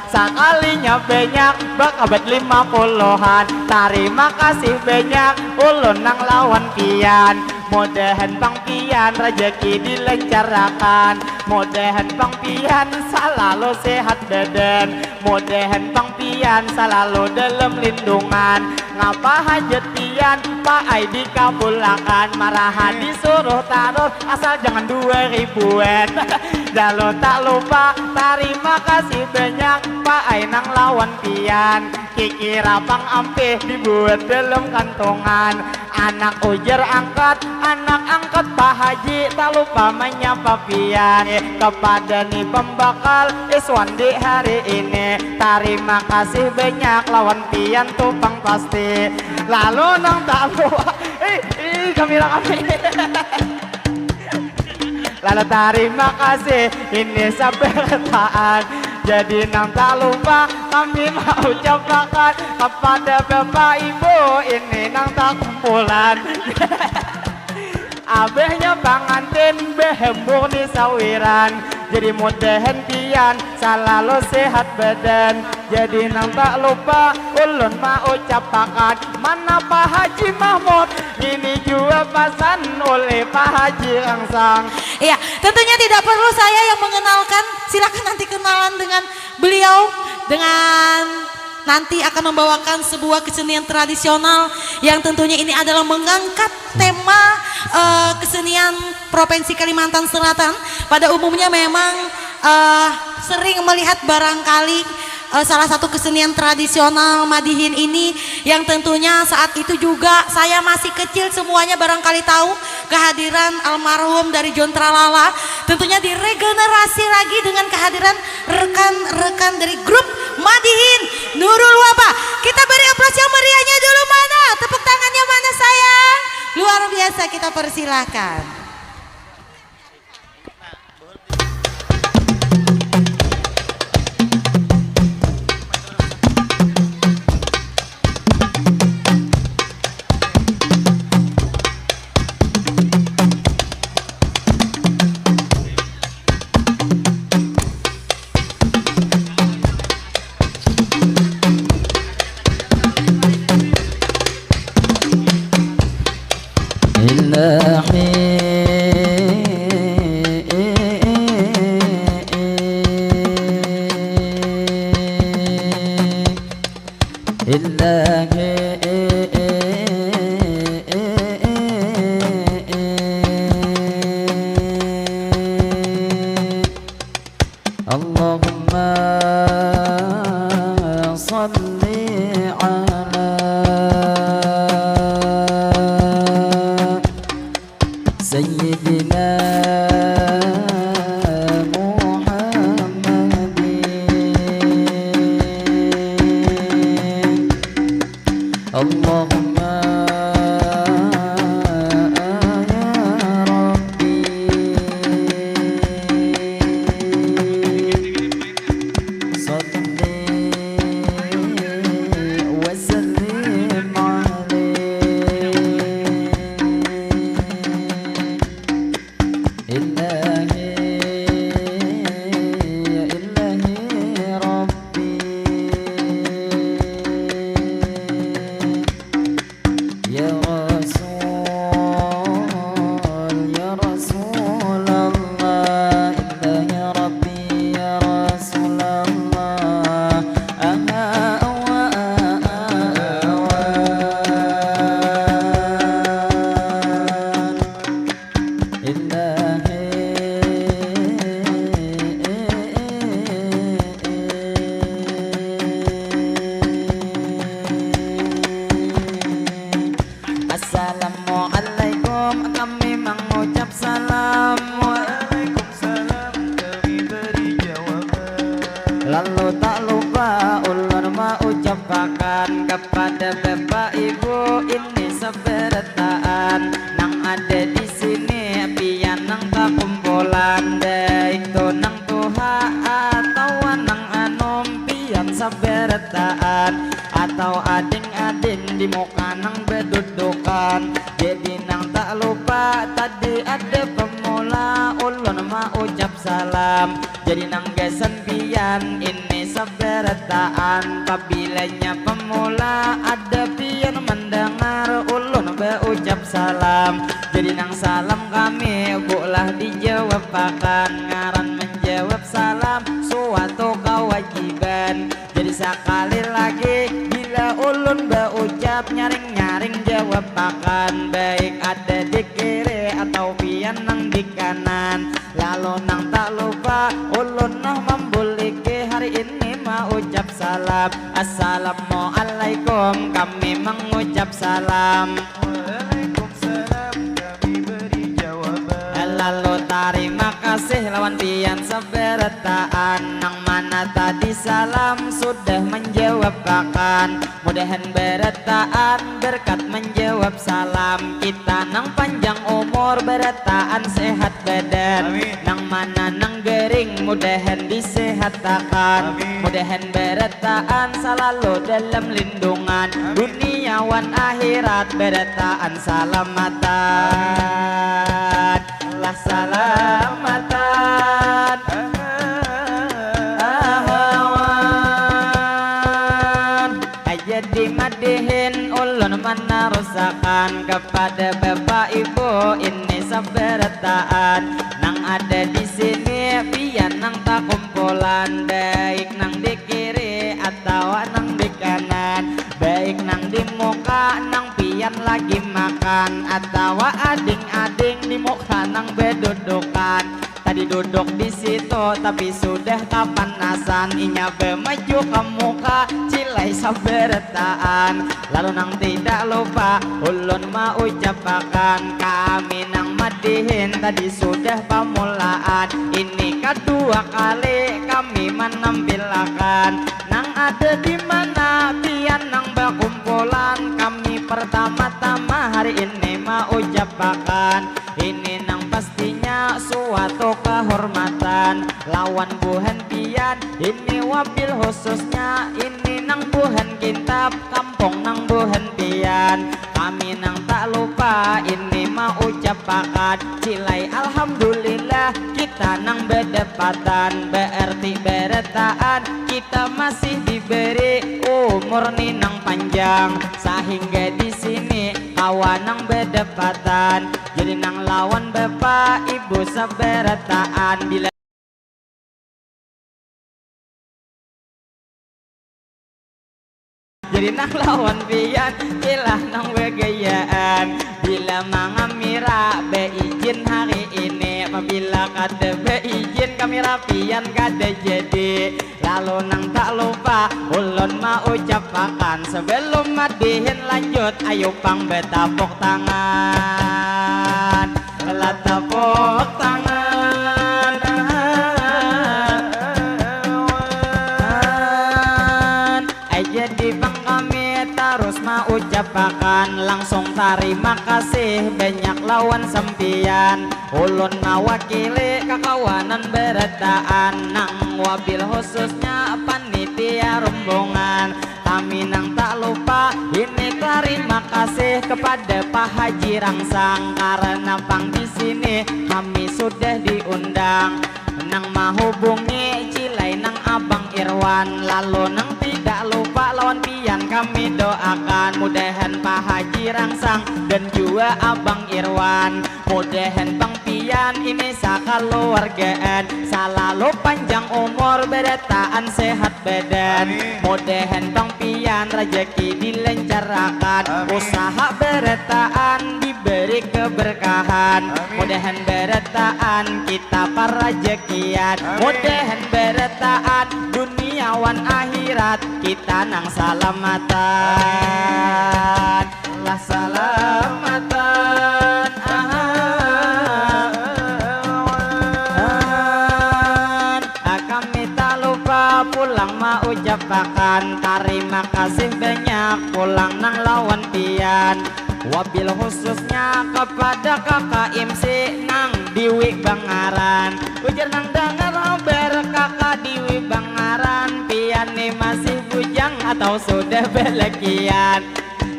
Sekalinya banyak bakabet 50-an. Terima kasih banyak ulun nang lawan pian. Mudahan Bang Pian rezeki dilancarkan. Mudahan Bang Pian selalu sehat badan. Mudahan Bang Pian selalu dalam lindungan. Ngapa hajat Pian Pak Ai dikabulkan. Marahan disuruh taruh asal jangan 2000-an. Jalo tak lupa terima kasih banyak Pak Ai nang lawan Pian. Kiki rapang ampih dibuat dalam kantongan. Anak ujar angkat, anak angkat Pak Haji tak lupa menyapa Pian. Kepada nih pembakal Iswan di hari ini, terima kasih banyak lawan Pian tupang pasti. Lalu nang tak lupa kamera kami. Lalu terima kasih ini sebertaan. Jadi nang tak lupa kami mau ucapkan kepada Bapak Ibu ini nang tak kumpulan. Abehnya pangantin behembur di sawiran. Jadi mudahan Pian selalu sehat badan. Jadi nang tak lupa ulun mau ucapkan mana Pak Haji Mahmud ini juga pasan oleh Pak Haji Rangsang. Iya, tentunya tidak perlu saya yang mengenalkan. Silakan nanti kenalan dengan beliau, dengan nanti akan membawakan sebuah kesenian tradisional yang tentunya ini adalah mengangkat tema kesenian Provinsi Kalimantan Selatan. Pada umumnya memang sering melihat barangkali salah satu kesenian tradisional Madihin ini yang tentunya saat itu juga saya masih kecil, semuanya barangkali tahu kehadiran almarhum dari John Tralala. Tentunya diregenerasi lagi dengan kehadiran rekan-rekan dari grup Madihin Nurul Wabah. Kita beri aplaus yang meriahnya dulu, mana tepuk tangannya mana sayang, luar biasa, kita persilahkan. Allahumma salli ala Sayyidina Muhammadin. Allahumma Assalamualaikum, kami mengucap salam. Waalaikumsalam, kami beri jawaban. Lalu tak lupa ulun mau ucapkan kepada Bapak Ibu ini seberataan nang ada di sini pian nang tak kumpulan dek to nang tuha atau nang anom pian saberetaan atau ading-ading di muka nang bedudukan. Jadi nang tak lupa tadi ada pemula ulun ma ucap salam. Jadi nang gesen pian ini saberetaan. Apabila pemula ada pian mendengar ulun berucap salam. Jadi nang salam kami bulah dijawab akan ngaran menjawab salam suatu kewajiban. Jadi sekali lagi bila ulun berucap nyaring-nyaring jawab akan, baik ada di kiri atau pian nang di kanan. Lalu nang tak lupa ulun nah membuliki hari ini mau ucap salam. Assalamualaikum kami mengucap salam. Waalaikumsalam kami beri jawaban. Lalu terima kasih lawan pian saberetaan. Nang mana tadi salam sudah menjawab akan. Mudahan beretaan berkat menjawab salam. Kita nang panjang umur beretaan sehat badan. Amin. Nang mana nang gering mudahan disehatakan. Amin. Mudahan beretaan selalu dalam lindungan. Amin. Duniawan akhirat beretaan salamatan. Allah salamatan ahawan aja dimadihin ulun mana rusakan kepada bapak ibu ini saberetaan. Nang ada di sini pian nang tak kumpulan, baik nang di kiri atau nang di kanan, baik nang di muka nang pian lagi makan atau ading-ading di muka nang bedudukan. Tadi duduk di situ tapi sudah kapanasan, inya bemaju ke muka cilai saberetaan. Lalu nang tidak lupa ulun mau ucapakan kami nang madihin tadi sudah pamulaan. Ini kedua kali kami menampilkan nang ada di mana pian nang berkumpulan. Kami pertama-tama hari ini mau ucapakan ini nang pastinya suatu kehormatan lawan buhan pian ini wabil khususnya ini nang buhan kintab kampung nang buhan pian. Kami nang tak lupa ini mau ucapakan cilai alhamdulillah kita nang berdepatan berarti beretaan kita masih diberi umur ni nang panjang sehingga di sini kawan nang berdepatan. Jadi nang lawan bapak ibu saberetaan bila jadi nang lawan pian ilah nang begayaan. Bila mangamira beizin hari ini apabila kada beizin kami rapian kada jadi. Lalu nang tak lupa ulun mau ucapakan sebelum madihin lanjut ayo pang betapuk tangan. Lah tepuk tangan aja di bang kami terus mau ucapakan langsung terima kasih banyak lawan sempian. Ulun mewakili kekawanan beretaan nang wabil khususnya panitia rombongan. Kami nang tak lupa ini terima kasih kepada Pak Haji Rangsang karena pang di sini kami sudah diundang nang menghubungi cilai nang Abang Irwan. Lalu nang tidak lupa lawan pian kami doakan mudahan Pak Haji Rangsang dan juga Abang Irwan mudahan Bang Pian ini sakaluargaan selalu panjang umur beretaan sehat badan. Amin. Mudahan Bang Pian rezeki dilancarkan. Amin. Usaha beretaan diberi keberkahan. Amin. Mudahan beretaan kita para rezekian. Amin. Mudahan beretaan duniawan akhirat kita nang salamatan. Lah salamatan kami tak lupa pulang mau ucapakan terima kasih banyak pulang nang lawan pian. Wabil khususnya kepada kakak MC nang Diwi Bangaran. Ujar nang dengar ber kakak Diwi Bangaran pian pian nih masih bujang atau sudah belekian.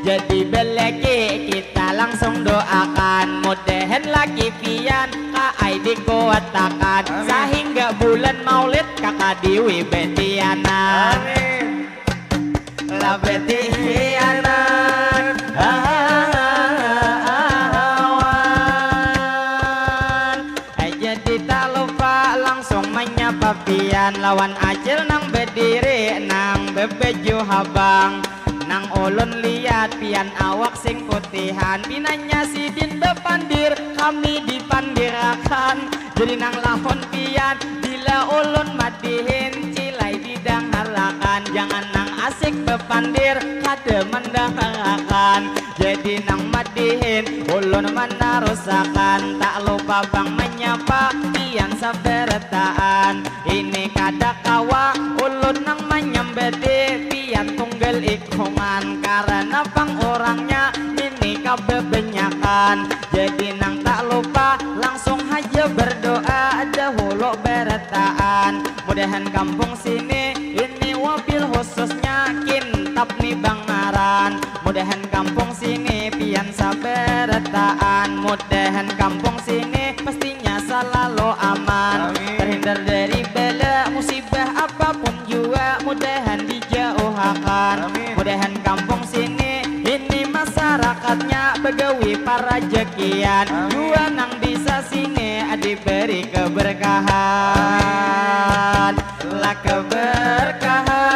Jadi beleki kita langsung doakan, mudahan laki pian kaai dikuatakan, sehingga bulan maulid kakak Dewi betianan. La betianan jadi tak lupa langsung menyapa pian, lawan acil nang berdiri nang bebeju habang. Nang ulun lihat pian awak sing putihan, pinanya sidin bepandir kami dipandirakan. Jadi nang lahon pian bila ulun madihin cilai didang halakan, jangan nang asik bepandir kada mendaharakan. Jadi nang madihin ulun menarusakan, tak lupa bang menyapa pian saberetaan. Ini kada kawa ulun nang menyembedi pian tunggal ikungan, karena bang orangnya ini kebebanyakan. Jadi nang tak lupa langsung aja berdoa dahulu beretaan, mudahan kampung sini ini wabil khususnya kintab nih bangaran. Mudahan kampung sini pian saberetaan, mudahan kampung sini pastinya selalu aman. Terhindar dari bala musibah apapun juga mudahan dijauhkan. Mudahan kampung sini ini masyarakatnya begawi para jekian, dua nang desa sini diberi keberkahan, lah keberkahan.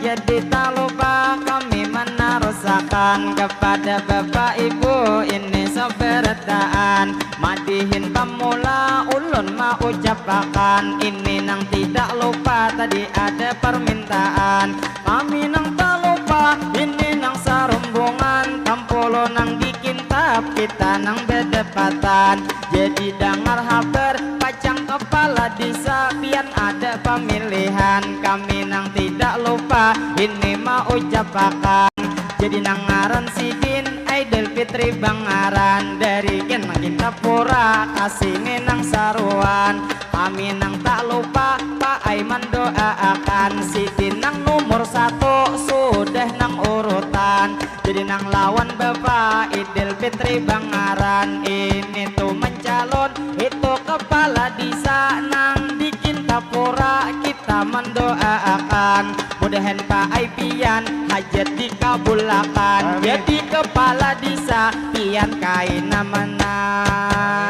Jadi tak lupa kami menarusakan kepada bapak ibu ini saberetaan, madihin pemula ulun mau ucapakan. Ini nang tidak lupa tadi ada permintaan, kami nang tak lupa ini nang sarumbungan, tampulo nang dikintab kita nang bedepatan. Jadi dengar haber pacang kepala desa pian ada pemilihan, kami nang tidak lupa ini mau ucapakan. Jadi nang ngaran sidin Aidil Fitri Bangaran, dari gen kita pura kasih nang saruan. Kami nang tak lupa Pak Aiman doakan, sidin nang nomor 1 sudah nang urutan. Jadi nang lawan Bapak Aidil Fitri Bangaran, ini tuh mencalon itu kepala desa nang di Kintapura kita mendoakan. Mudahan Pak Aipian hajat dikabulakan, jadi kepala desa pian kaina menang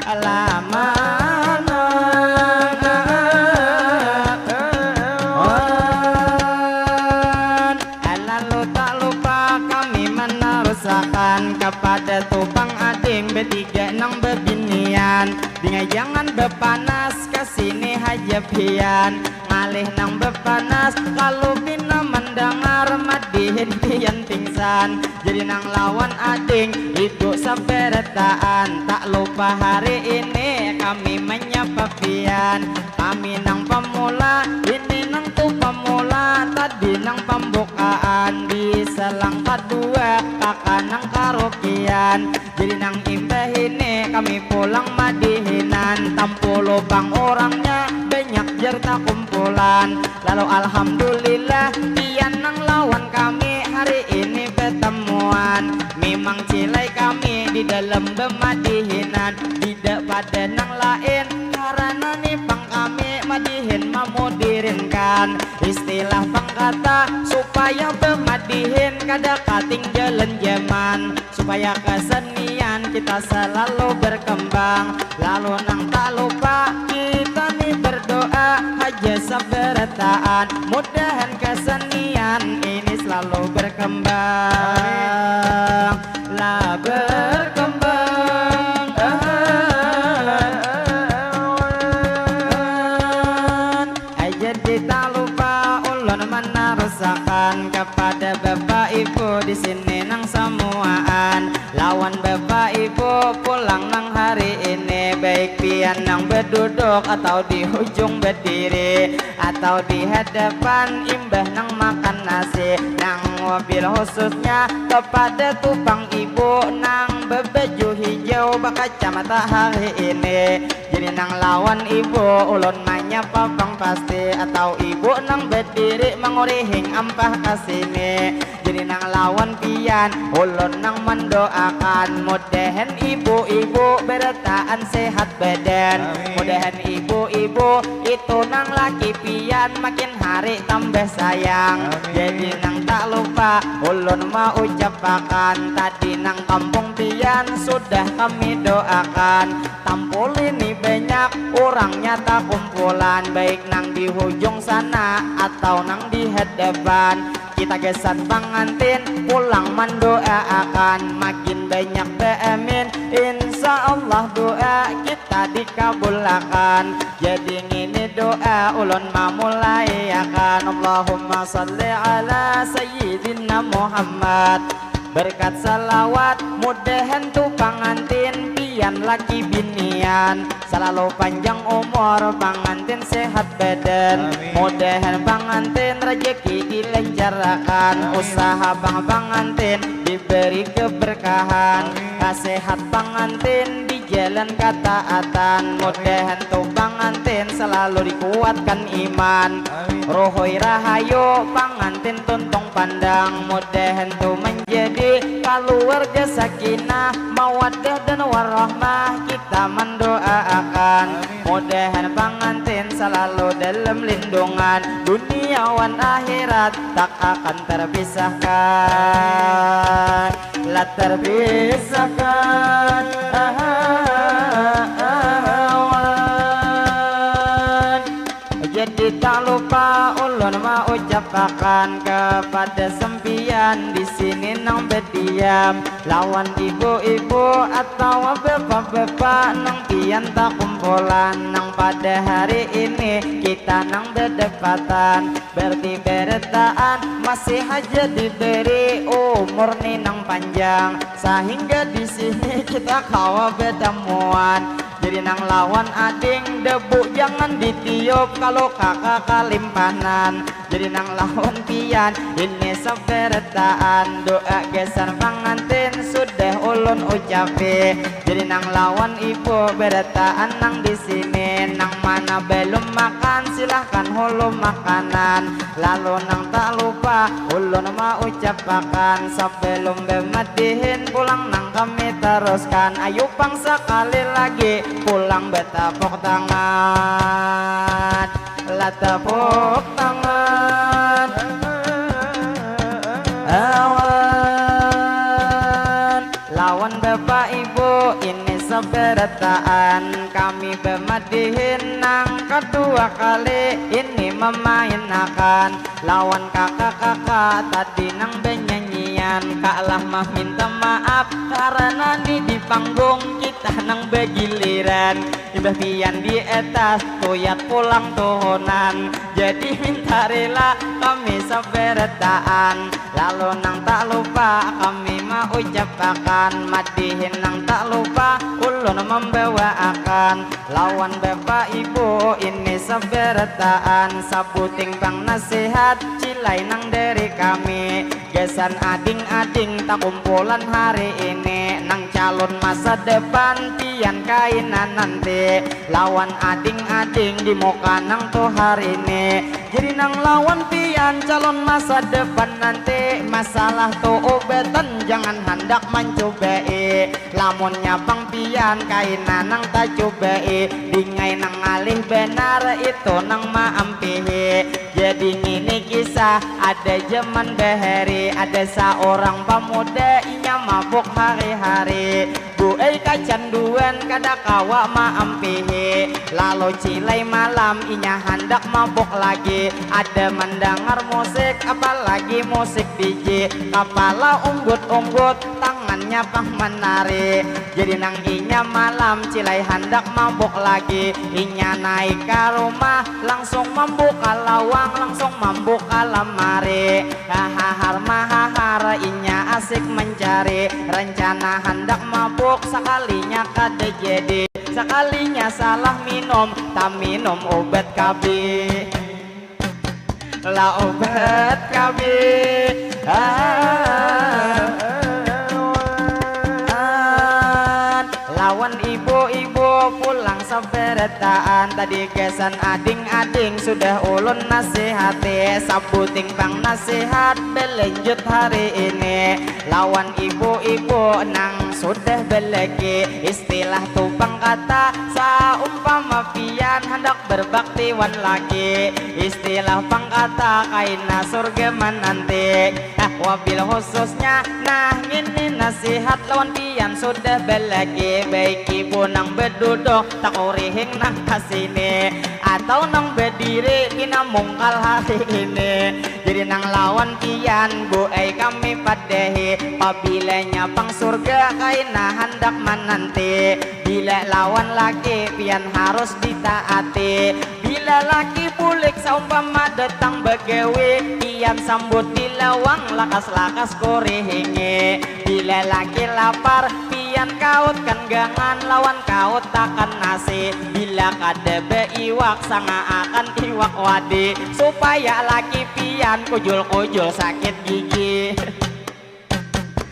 alamana. Lalu tak lupa kami menarusakan kepada tupang ading bertiga nang bebinian, dengan jangan bepanas kesini hajab hian, ngalih nang bepanas kalau bina mendengar madihin pian pingsan. Jadi nang lawan ading ibu saberetaan, tak lupa hari ini kami menyapa pian. Kami nang pemula ini nang tu pemula, tadi nang pembukaan di selang kedua kakak nang karaokean. Jadi nang imbah ini kami pulang madihinan, tampulo bang orangnya banyak jerta kumpulan. Lalu alhamdulillah pian nang lawan kami hari ini pertemuan. Memang cilai kami di dalam bemadihinan, tidak pada nang lain karena nipang kami madihin memudirinkan. Istilah pangkata supaya bemadihin kada kating jalan zaman, supaya kesenian kita selalu berkembang. Lalu nang tak lupa kita nih berdoa aja saberetaan, mudahan kesenian ini selalu berkembang, lah berkembang. Jadi tak lupa ulun menarusakan kepada bapak ibu di sini nang semuaan. Lawan bapak ibu pulang nang hari ini baik pian nang berduduk atau di ujung berdiri atau di hadapan imbah nang makan nasi nang mobil khususnya kepada tupang ibu nang berbaju hijau berkacamata hari ini jadi nang lawan ibu ulun nanya papang pasti atau ibu nang berdiri mengurihing ampah kasini jadi nang lawan pian ulun nang mendoakan mudahan ibu-ibu bertaan sehat badan mudahan ibu-ibu itu nang laki pian makin hari tambah sayang jadi nang tak lupa ulun mau ucapakan tadi nang kampung pian sudah kami doakan tampul ini banyak orangnya tak kumpulan baik nang di ujung sana atau nang di hadapan kita gesan pengantin pulang mendoakan makin banyak beamin insya Allah doa kita dikabulkan jadi ini doa ulun mamulai akan Allahumma salli ala sayyidina Muhammad berkat salawat mudahan tu pengantin pian laki binian selalu panjang umur pengantin sehat badan mudahan pengantin rezeki dilancarkan usaha pengantin diberi keberkahan sehat pengantin di jalan ketaatan mudahan tu pengantin selalu dikuatkan iman rohoi rahayu pengantin tuntung pandang mudahan tu menjadi keluarga sakinah mawaddah dan warahmah kita mendoakan mudahan pengantin selalu dalam lindungan dunia wan akhirat tak akan terpisahkan la terpisahkan jadi tak lupa ulun mau ucapakan kepada sempian di sini nang berdiam lawan ibu-ibu atau bapak-bapak nang pian tak kumpulan nang pada hari ini kita nang berdepatan berarti bertaan masih aja diberi umur nih nang panjang sehingga di sini kita kawa bertemuan jadi nang lawan ading debu jangan ditiup kalau kakak kalimpanan jadi nang lawan pian ini sebertaan doa gesan pengantin sudah ulun ucapi jadi nang lawan ibu bertaan nang di sini nang mana belum makan silahkan hulu makanan lalu nang tak lupa ulun mau ucapakan sebelum bemadihin pulang nang kami teruskan ayo pang sekali lagi pulang betapuk tangan la tepuk tangan awan lawan bapak ibu ini seberataan kami bemadihin nang kedua kali ini memainkan lawan kakak-kakak tadi nang benyanyian kalah mah minta maaf karena di panggung kita nang begiliran imbah pian di atas tuyat pulang tuhunan jadi minta rela kami seberataan lalu nang tak lupa kami mau ucapakan madihin nang tak lupa ulun membawakan lawan bapak ibu ini seberataan sabuting bang nasihat cilai nang dari kami gesan ading-ading tak kumpulan hari ini nang calon masa depan pian kainan nanti lawan ading-ading di muka nang tuh hari ini jadi nang lawan pian calon masa depan nanti masalah tuh obetan jangan hendak mencobai lamunnya bang pian kainan nang tak cobai dingai nang alih benar itu nang maampihi jadi ini kisah ada zaman beheri ada seorang pemuda inya mabuk hari-hari buai kecanduan kada kawa maampihi lalu cilai malam inya hendak mabuk lagi ada mendengar musik apalagi musik DJ kepala unggut-unggut tangannya pah menari jadi nang inya malam cilai hendak mabuk lagi inya naik ke rumah langsung membuka lawang langsung membuka lemari hahar mahahar inya asik mencari rencana hendak mabuk sekalinya kada jadi sekalinya salah minum tak minum obat KB lah obat KB lawan ibu-ibu pulang saberetaan tadi kesan ading-ading sudah ulun nasihati sabuting bang nasihat belanjut hari ini lawan ibu-ibu nang sudah belegi istilah tupang kata saumpama pian hendak berbakti wan lagi istilah pangkata kaina surga menanti wabil khususnya nah ini nasihat lawan pian sudah belegi baik ibu nang beduduk tak urihing nang kasini atau nang berdiri kina mungkal hari ini jadi nang lawan pian bu kami padehi pabilanya pang surga kaina hendak menanti bila lawan laki pian harus ditaati bila laki pulik saumpama datang begewi pian sambut di lawang lakas-lakas kurihingi bila laki lapar pian kaut kan gangan lawan kaut takkan nasi bila kadebe iwak sanga akan iwak wadi supaya laki pian kujul-kujul sakit gigi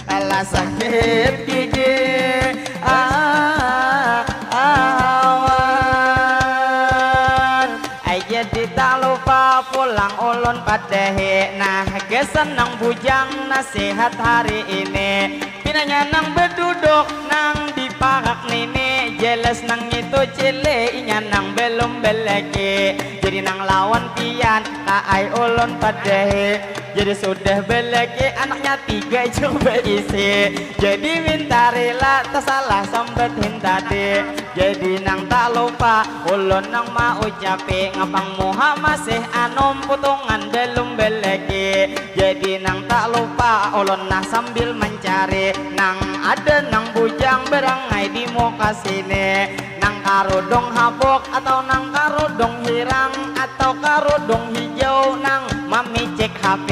alah sakit gigi jadi tak lupa pulang ulun padehi nah kesenang bujang nasihat hari ini pinanya nang berduduk nang dipakak nini jelas nang itu cile inya nang belum beleki jadi nang lawan pian kaai ulun padehi jadi sudah beleki anaknya 3 coba isi jadi minta rela tersalah sambetin tadi jadi nang tak lupa ulun nang mau ucapi ngapang muha masih anom putungan belum beleki jadi nang tak lupa ulun nah sambil mencari nang ada nang bujang berangai di muka sini nang karudung habok atau nang karudung hirang atau karudung hijau nang mami cek HP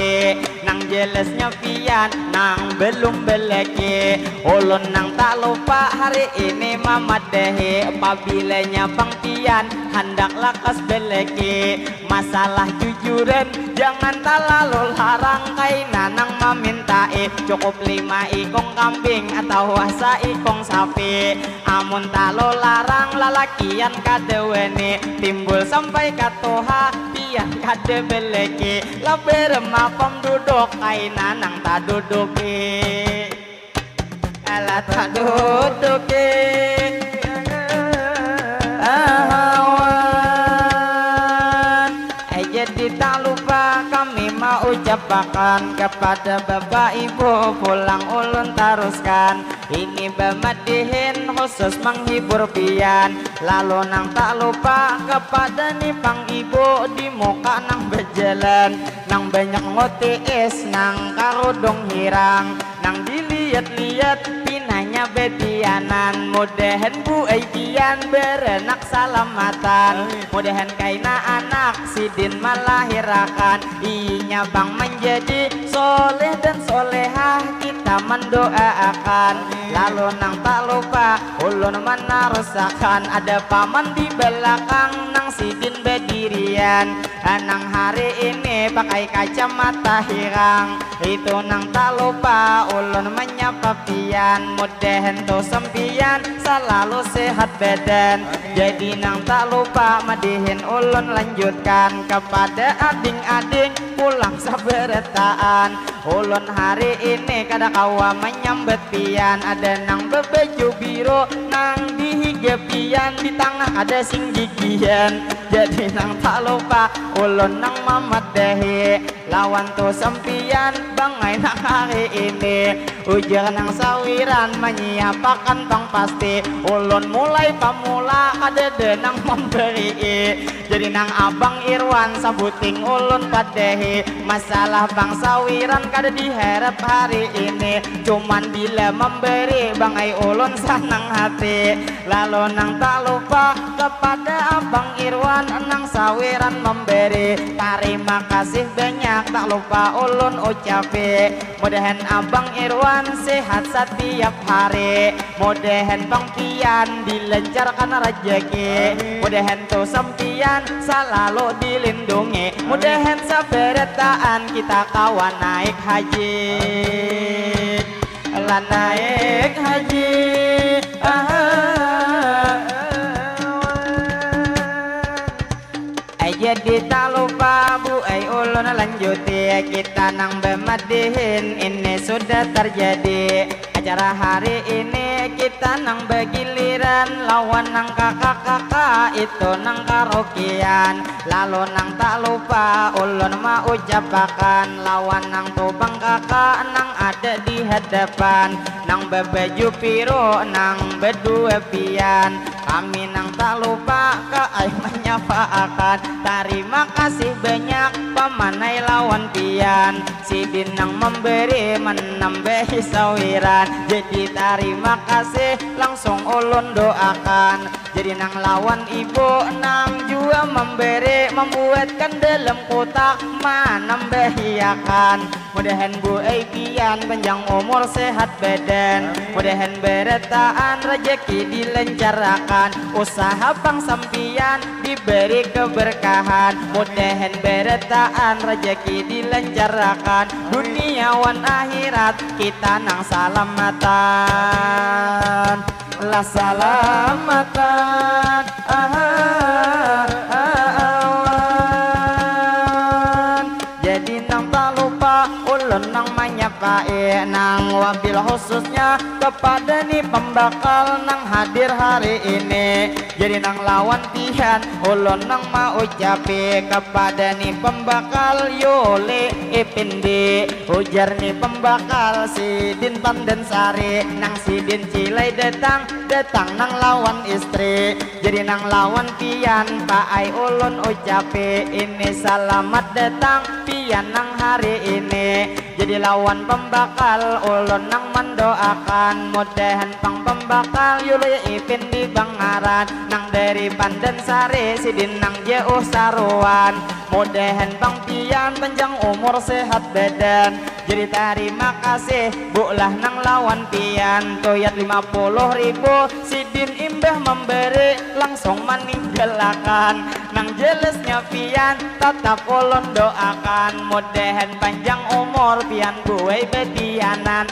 nang jelasnya pian nang belum beleki ulun nang tak lupa hari ini mama dehi pabilanya pang pian hendak lakas beleki masalah jujuran jangan terlalu larang kaina nang memintai cukup 5 ikong kambing atau wasa ikong sapi amun talo larang lalakian kadeweni timbul sampai katoha pian kade beleki laber mapam duduk kaina nang tak duduki alat tak duduki jadi tak lupa kami mau ucapkan kepada bapak ibu pulang ulun teruskan ini bemadihin khusus menghibur pian lalu nang tak lupa kepada nih pang ibu di muka nang berjalan nang banyak ngotis nang karudung hirang nang dilihat-lihat pinanya betianan mudahan bu aikian berenak salamatan mudahan kaina anak sidin melahirakan inya bang menjadi soleh dan solehah kita mendoakan lalu nang tak lupa ulun menarusakan ada paman di belakang nang sidin berdirian nang hari ini pakai kacamata hirang itu nang tak lupa ulun menyapa pian mudahan to sempian selalu sehat badan jadi nang tak lupa madihin ulun lanjutkan kepada ading-ading pulang saberetaan ulun hari ini kada kawa menyambet pian ada nang bebeju biru nang dihiga pian di tengah ada sing gigian jadi nang tak lupa ulun nang mamat dehi lawan to sempian bangai nang hari ini ujar nang sawiran menyiapakan bang pasti ulun mulai pamula ada denang memberi jadi nang abang Irwan sabuting ulun padehi masalah bang sawiran kada diharap hari ini cuman bila memberi bangai ulun sanang hati Lalu nang tak lupa kepada Abang Irwan nang sawiran memberi terima kasih banyak, tak lupa ulun ucapi. Mudahan Abang Irwan sehat setiap hari, mudahan Bang Pian dilancarkan rezeki, mudahan tuh sampian selalu dilindungi, mudahan saberetaan kita kawan naik haji. Lah naik haji jadi tak lupa bu ulun lanjuti, kita nang bemadihin ini sudah terjadi. Acara hari ini kita nang begiliran, lawan nang kakak-kakak itu nang karaokean. Lalu nang tak lupa ulun mau ucapakan, lawan nang tubang kakak nang ada di hadapan, nang bebaju piro nang berdua pian. Kami nang tak lupa ke ay menyapaakan, terima kasih banyak pemanai lawan pian. Sidin nang memberi menambahi sawiran, jadi terima kasih langsung ulun doakan. Jadi nang lawan ibu nang juga memberi, membuatkan dalam kotak menambahiakan. Mudahan bu pian panjang umur sehat badan, mudahan beretaan rezeki dilancarkan, usaha bang sampian diberi keberkahan, mudahan beretaan rezeki dilancarkan, dunia wan akhirat kita nang salamatan. La salamatan jadi nang tak lupa ulun nang menyapai, nang wabil khususnya kepada ni pembakal nang hadir hari ini. Jadi nang lawan tihan ulun nang mau ucapi kepada ni pembakal Yole Ipindi, ujar ni pembakal Sidin Pandansari, nang Sidin Cilai datang nang lawan istri. Jadi nang lawan pian Pak Ai ulun ucapi, ini selamat datang pian nang hari ini. Jadi lawan pembakal ulun nang mendoakan, mudahan pang pembakal Yule Ipindi Bangaran, nang dari Pandansari Sidin nang jauh saruan, mudahan bang pian panjang umur sehat badan. Jadi terima kasih bulah nang lawan pian, toyat 50.000 Sidin imbah memberi langsung meninggalkan, nang jelasnya pian tetap ulun doakan, mudahan panjang umur pian buai betianan.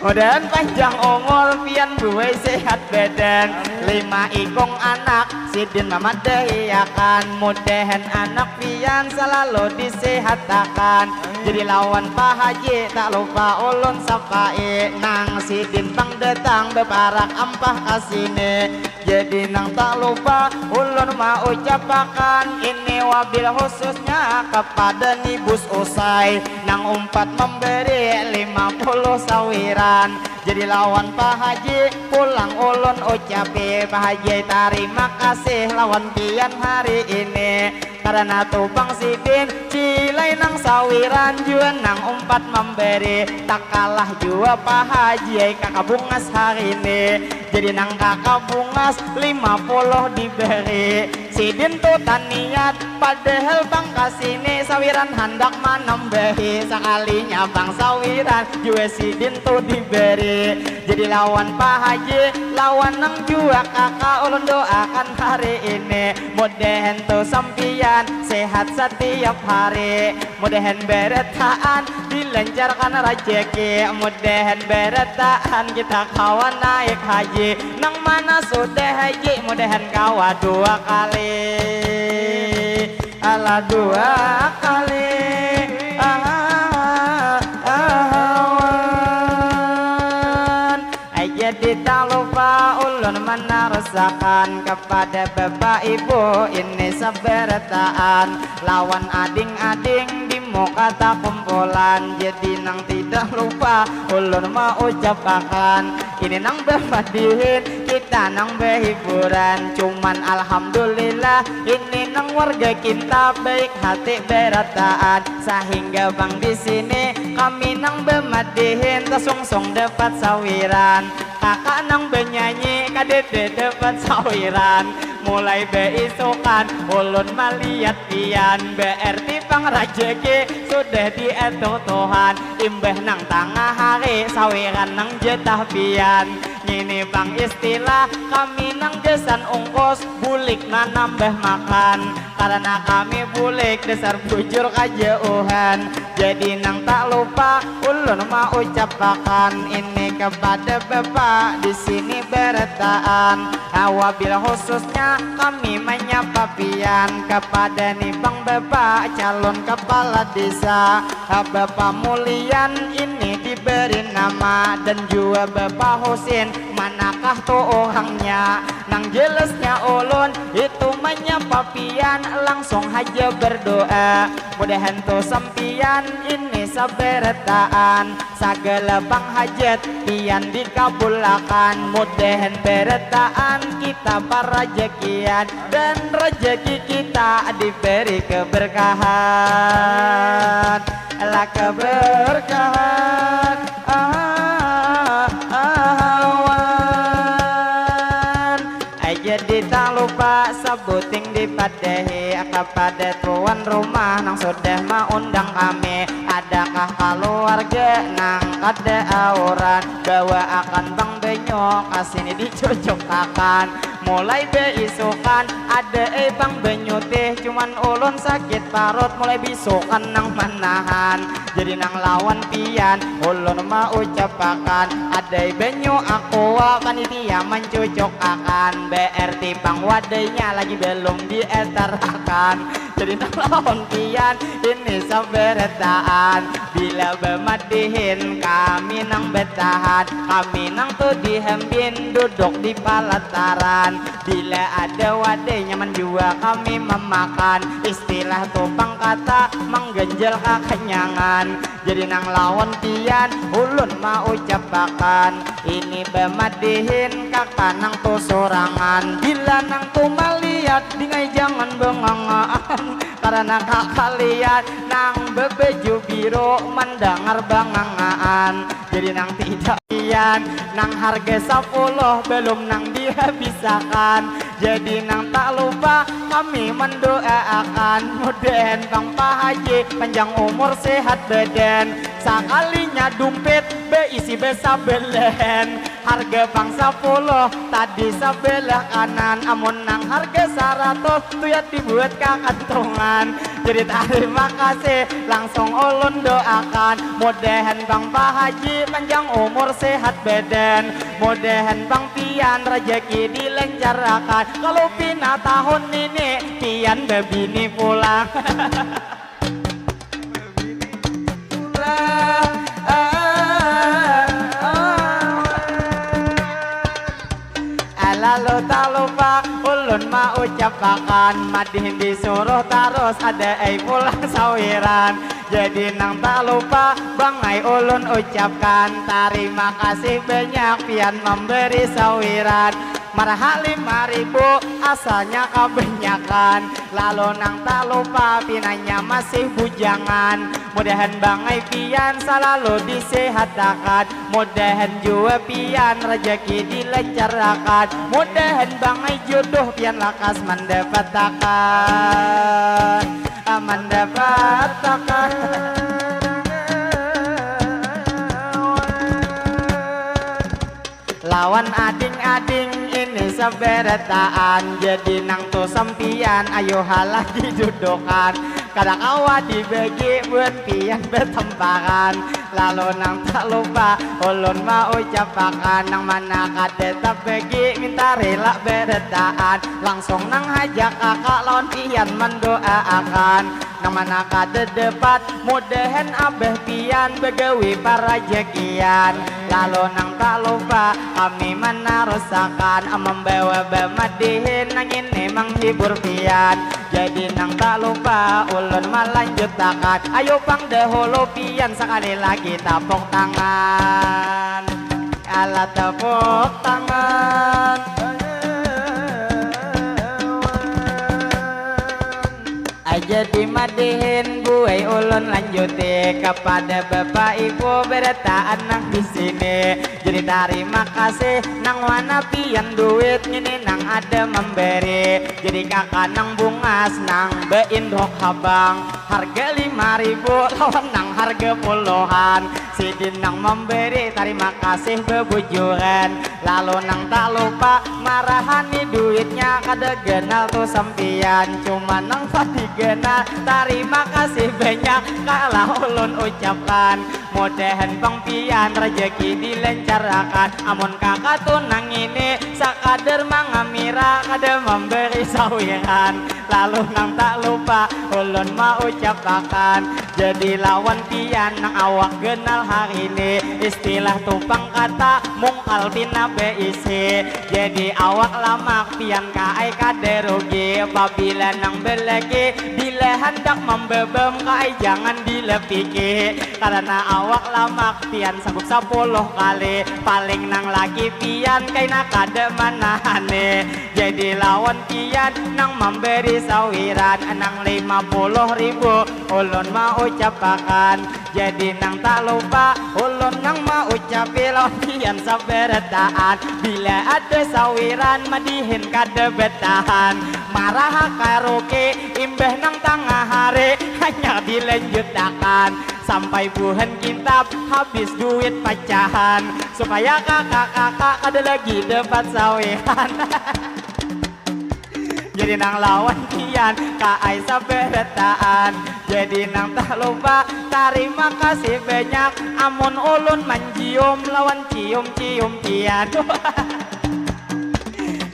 Mudahan panjang umur pian buai sehat badan, 5 ikung anak Sidin memadahiakan, mudahan anak pian selalu disehatakan. Jadi lawan Pak Haji tak lupa ulun sapai, nang Sidin bang datang beparak ampah kasine. Jadi nang tak lupa ulun mau ucapakan, ini wabil khususnya kepada Nibus Usai, nang umpat memberi 50 sawiran. Jadi lawan Pak Haji pulang ulun ucapi, Pak Haji terima kasih lawan pian hari ini, karena tubang Sidin Cilai nang sawiran jua nang umpat memberi, tak kalah jua Pak Haji kakak bungas hari ini. Jadi nang kakak bungas 50 diberi, Sidin tuh taniat padahal bang kasini sawiran hendak menambahi, sekalinya bang sawiran jua Sidin tuh diberi. Jadi lawan Pak Haji lawan nang jua kakak ulun doakan hari ini, mudahan tuh sampian sehat setiap hari, mudahan beretaan dilancarkan rezeki, mudahan beretaan kita kawan naik haji, nang mana sudah haji mudahan kawa 2 kali, ala 2 kali. Jadi tak lupa ulun menarasakan kepada bapak ibu ini saberetaan, lawan ading-ading di muka tak kumpulan. Jadi nang tidak lupa ulun mau ucapakan, ini nang bermadihin kita nang berhiburan. Cuman alhamdulillah ini nang warga kita baik hati berataan, sehingga bang di sini kami nang bemadihin tasungsong dapat sawiran. Kakak nang benyanyi kadede dapat sawiran. Mulai beisukan ulun malihat pian berarti pang rajeki sudah diatur Tuhan. Imbah nang tengah hari sawiran nang jetah pian. Ini pang istilah kami nang desan ungkos bulik na nambah makan. Karena kami bulik dasar bujur kajauhan. Jadi nang tak lupa ulun mau ucapakan ini kepada bapak di sini bertaan. Awabila khususnya kami menyapa pian kepada nih bang bapak calon kepala desa. Bapak Mulian ini diberi nama dan juga bapak Husin. Manakah tuh orangnya? Nang jelasnya ulun itu menyapa pian langsung aja berdoa. Mudahan tuh sampian ini saberataan segala bang hajat pian dikabulakan. Mudahan berataan kita para rezekian dan rezeki kita diberi keberkahan. Lah keberkahan jadi tak lupa sebuting dipadahi kepada tuan rumah nang sudah mengundang kami. Adakah keluarga nang ada auran bawa akan bang benyok kasini dicucuk-akan. Mulai beisukan ada bang benyutih cuman ulun sakit parut mulai bisukan nang manahan. Jadi nang lawan pian ulun mau ucapakan ada benyu aku akan dia mencucuk akan berarti pang wadainya lagi belum dietarakan. Jadi nang lawan pian ini saberataan bila bemadihin kami nang betahan. Kami nang tuh dihembin duduk di palataran. Bila ada wadai nyaman juga kami memakan. Istilah tupang kata menggenjel kekenyangan. Jadi nang lawan pian ulun mau ucapakan ini bemadihin kakak nang tuh sorangan. Bila nang tuh melihat dingai jangan bengangaan. Karena kakak lihat nang bebeju biru mendengar bangangaan. Jadi nang tidak pian nang harga 10 belum nang dihabiskan. Jadi nang tak lupa kami mendoakan mudahan bang Pak Haji panjang umur sehat badan. Sekalinya dompet beisi besabelen. Harga bang 10 tadi sebelah kanan. Amun nang harga 100 tuh ya dibuat kakantongan. Jadi terima kasih langsung ulun doakan mudahan bang Pak Haji panjang umur sehat badan. Mudahan bang pian rezeki dilancarkan. Kalau pina tahun ini pian bebini pulang. Lalu tak lupa ulun mau ucapakan madihin disuruh terus ada pulang sawiran. Jadi nang tak lupa bangai ulun ucapkan terima kasih banyak pian memberi sawiran. Marah 5.000 asalnya kebanyakan. Lalu nang tak lupa pinanya masih bujangan. Mudahan bangai pian selalu disehatkan. Mudahan juga pian rezeki dilancarkan. Mudahan bangai jodoh pian lakas mendapatkan. Mendapatkan. Lawan ading-ading ini saberataan. Jadi nang tuh sampian ayo halah didudukan. Kadang awak dibagi buat pian bertempakan. Lalu nang tak lupa ulun mau ucapakan nang mana kade tak bagi minta rela berataan. Langsung nang hajak kakak lawan pian mendoakan. Nang mana kade debat mudahan abah pian begawi para jekian. Lalu nang tak lupa kami menarusakan membawa bemadihin nang ini menghibur pian. Jadi nang tak lupa ulun melanjutakan. Ayo pang dahulu pian sekali lagi tepuk tangan. Ala tepuk tangan. aja dimadihin buai ulun lanjuti kepada bapak ibu berta anak di sini. Jadi terima kasih nang wana pian duit ini nang ada memberi. Jadi kakak nang bungas nang beindok habang harga 5.000 lawan nang harga puluhan. Sidin nang memberi terima kasih bebujuran. Lalu nang tak lupa marahani duitnya kada genal tuh sampian. Cuma nang pati genal terima kasih banyak kalah ulun ucapkan. Mudahan pangpian rezeki dilancarkan. Amun kakak tuh nang ini sakadar mangamira kada memberi sawiran. Lalu nang tak lupa ulun mau ucapkan. Jadi lawan pian nang awak genal hari ini. Istilah tupang kata mung albina beisi. Jadi awak lamak pian kaai kada rugi. Apabila nang belagi bila hendak membebem kaai jangan dilepiki. Karena awak lamak pian sanggup 10 kali. Paling nang lagi pian kaina kada manahane. Jadi lawan pian nang memberi sawiran nang 50.000 ulun mau ucapakan. Jadi nang tak lupa ulun nang mau ucapi lawan pian saberetaan. Bila ada sawiran madihin kada betahan. Marah karaoke imbeh nang tengah hari hanya dilanjutakan. Sampai buhan kitab habis duit pecahan. Supaya kakak-kakak kada lagi dapat sawiran. Jadi nang lawan kian kaai saberetaan. Jadi nang tak lupa terima kasih banyak. Amun ulun manjium lawan cium-cium kian.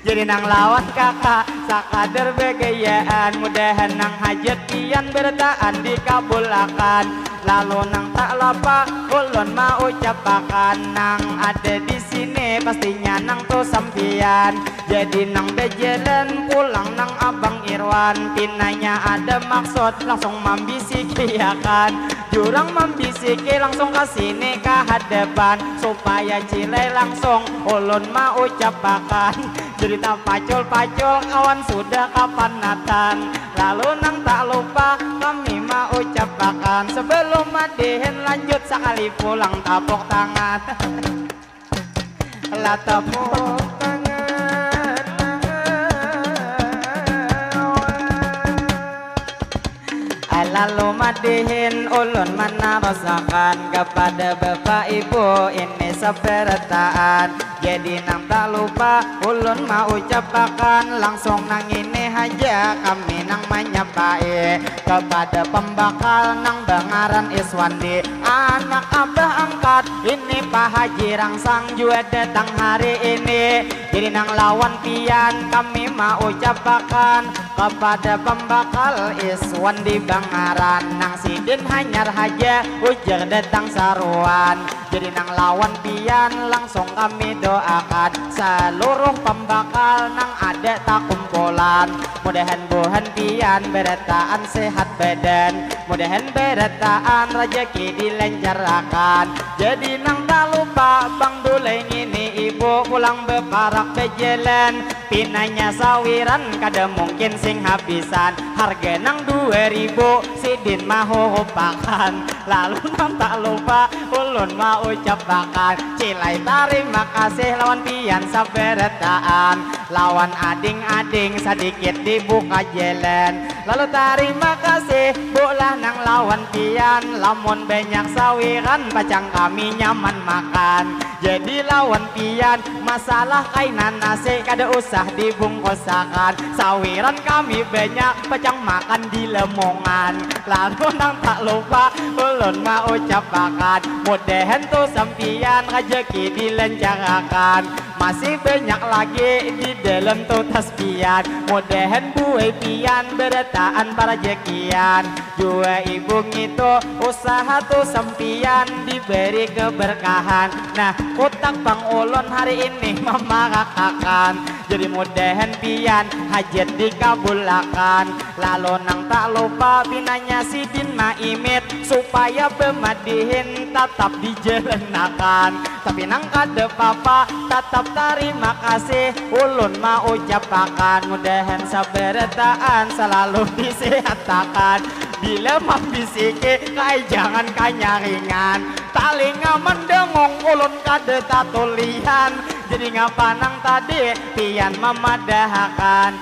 Jadi nang lawan kakak sakadar begayaan. Mudahan nang hajat kian bertaan dikabulakan. Lalu nang tak lupa ulun mau ucapakan. Nang ada di sini pastinya nang tuh sampian. Jadi nang bejalan pulang nang abang Irwan. Pinanya ada maksud langsung membisikiakan. Jurang membisiki langsung ke sini ke hadapan. Supaya cilai langsung ulun mau ucapakan. Cerita pacul-pacul kawan sudah kapan datang. Lalu nang tak lupa kami mau ucapakan. Sebelum madihin lanjut sekali pulang tapuk tangan. Lah tapuk tangan. Lalu madihin ulun mana rasakan kepada bapak ibu ini sepertaan. Jadi nang tak lupa ulun mau ucapakan. Langsung nang ini aja kami nang menyapai kepada pembakal nang Bangaran Iswandi. Anak abah angkat ini Pak Haji Rangsang juga datang hari ini. Jadi nang lawan pian kami mau ucapakan kepada pembakal Iswandi Bangaran. Nang sidin hanyar haja ujar datang saruan. Jadi nang lawan pian langsung kami doakan seluruh pembakal nang ada tak kumpulan. Mudahan buhan pian beretaan sehat badan. Mudahan beretaan rezeki dilancarkan. Jadi nang tak lupa bang duleng ini ibu pulang beparak bejalan. Pinanya sawiran kada mungkin sing habisan. Harga nang 2.000 sidin mahu upakan. Lalu nang tak lupa ulun mau ucapakan. Cilai terima kasih lawan pian saberetaan. Lawan ading-ading sedikit dibuka jalan. Lalu terima kasih bola nang lawan pian. Lamun banyak sawiran pacang kami nyaman makan. Jadi lawan pian masalah kainan nasi kada usah dibungkusakan. Sawiran kami banyak pacang makan di lemongan. Lalu nang tak lupa ulun mau ucapakan. Mudahan tuh sampian rezeki dilancarkan. Masih banyak lagi di dalam tuh taspian. Mudahan buai pian beretaan para jekian. Jua ibu itu usaha tuh sampian diberi keberkahan. Nah kotak bang ulun hari ini memarakakan. jadi mudahan pian hajat dikabulakan. Lalu nang tak lupa binanya Sidin Maimit supaya pemadihin tetap dijelenakan. Tapi nang kada papa tetap terima kasih ulun mau ucapakan. Mudahan sabarataan selalu disehatakan. Bila mambisiki kai jangan kanyaringan, talinga mendengong ulun kada tatulian. Jadi ngapa nang tadi pian memadahakan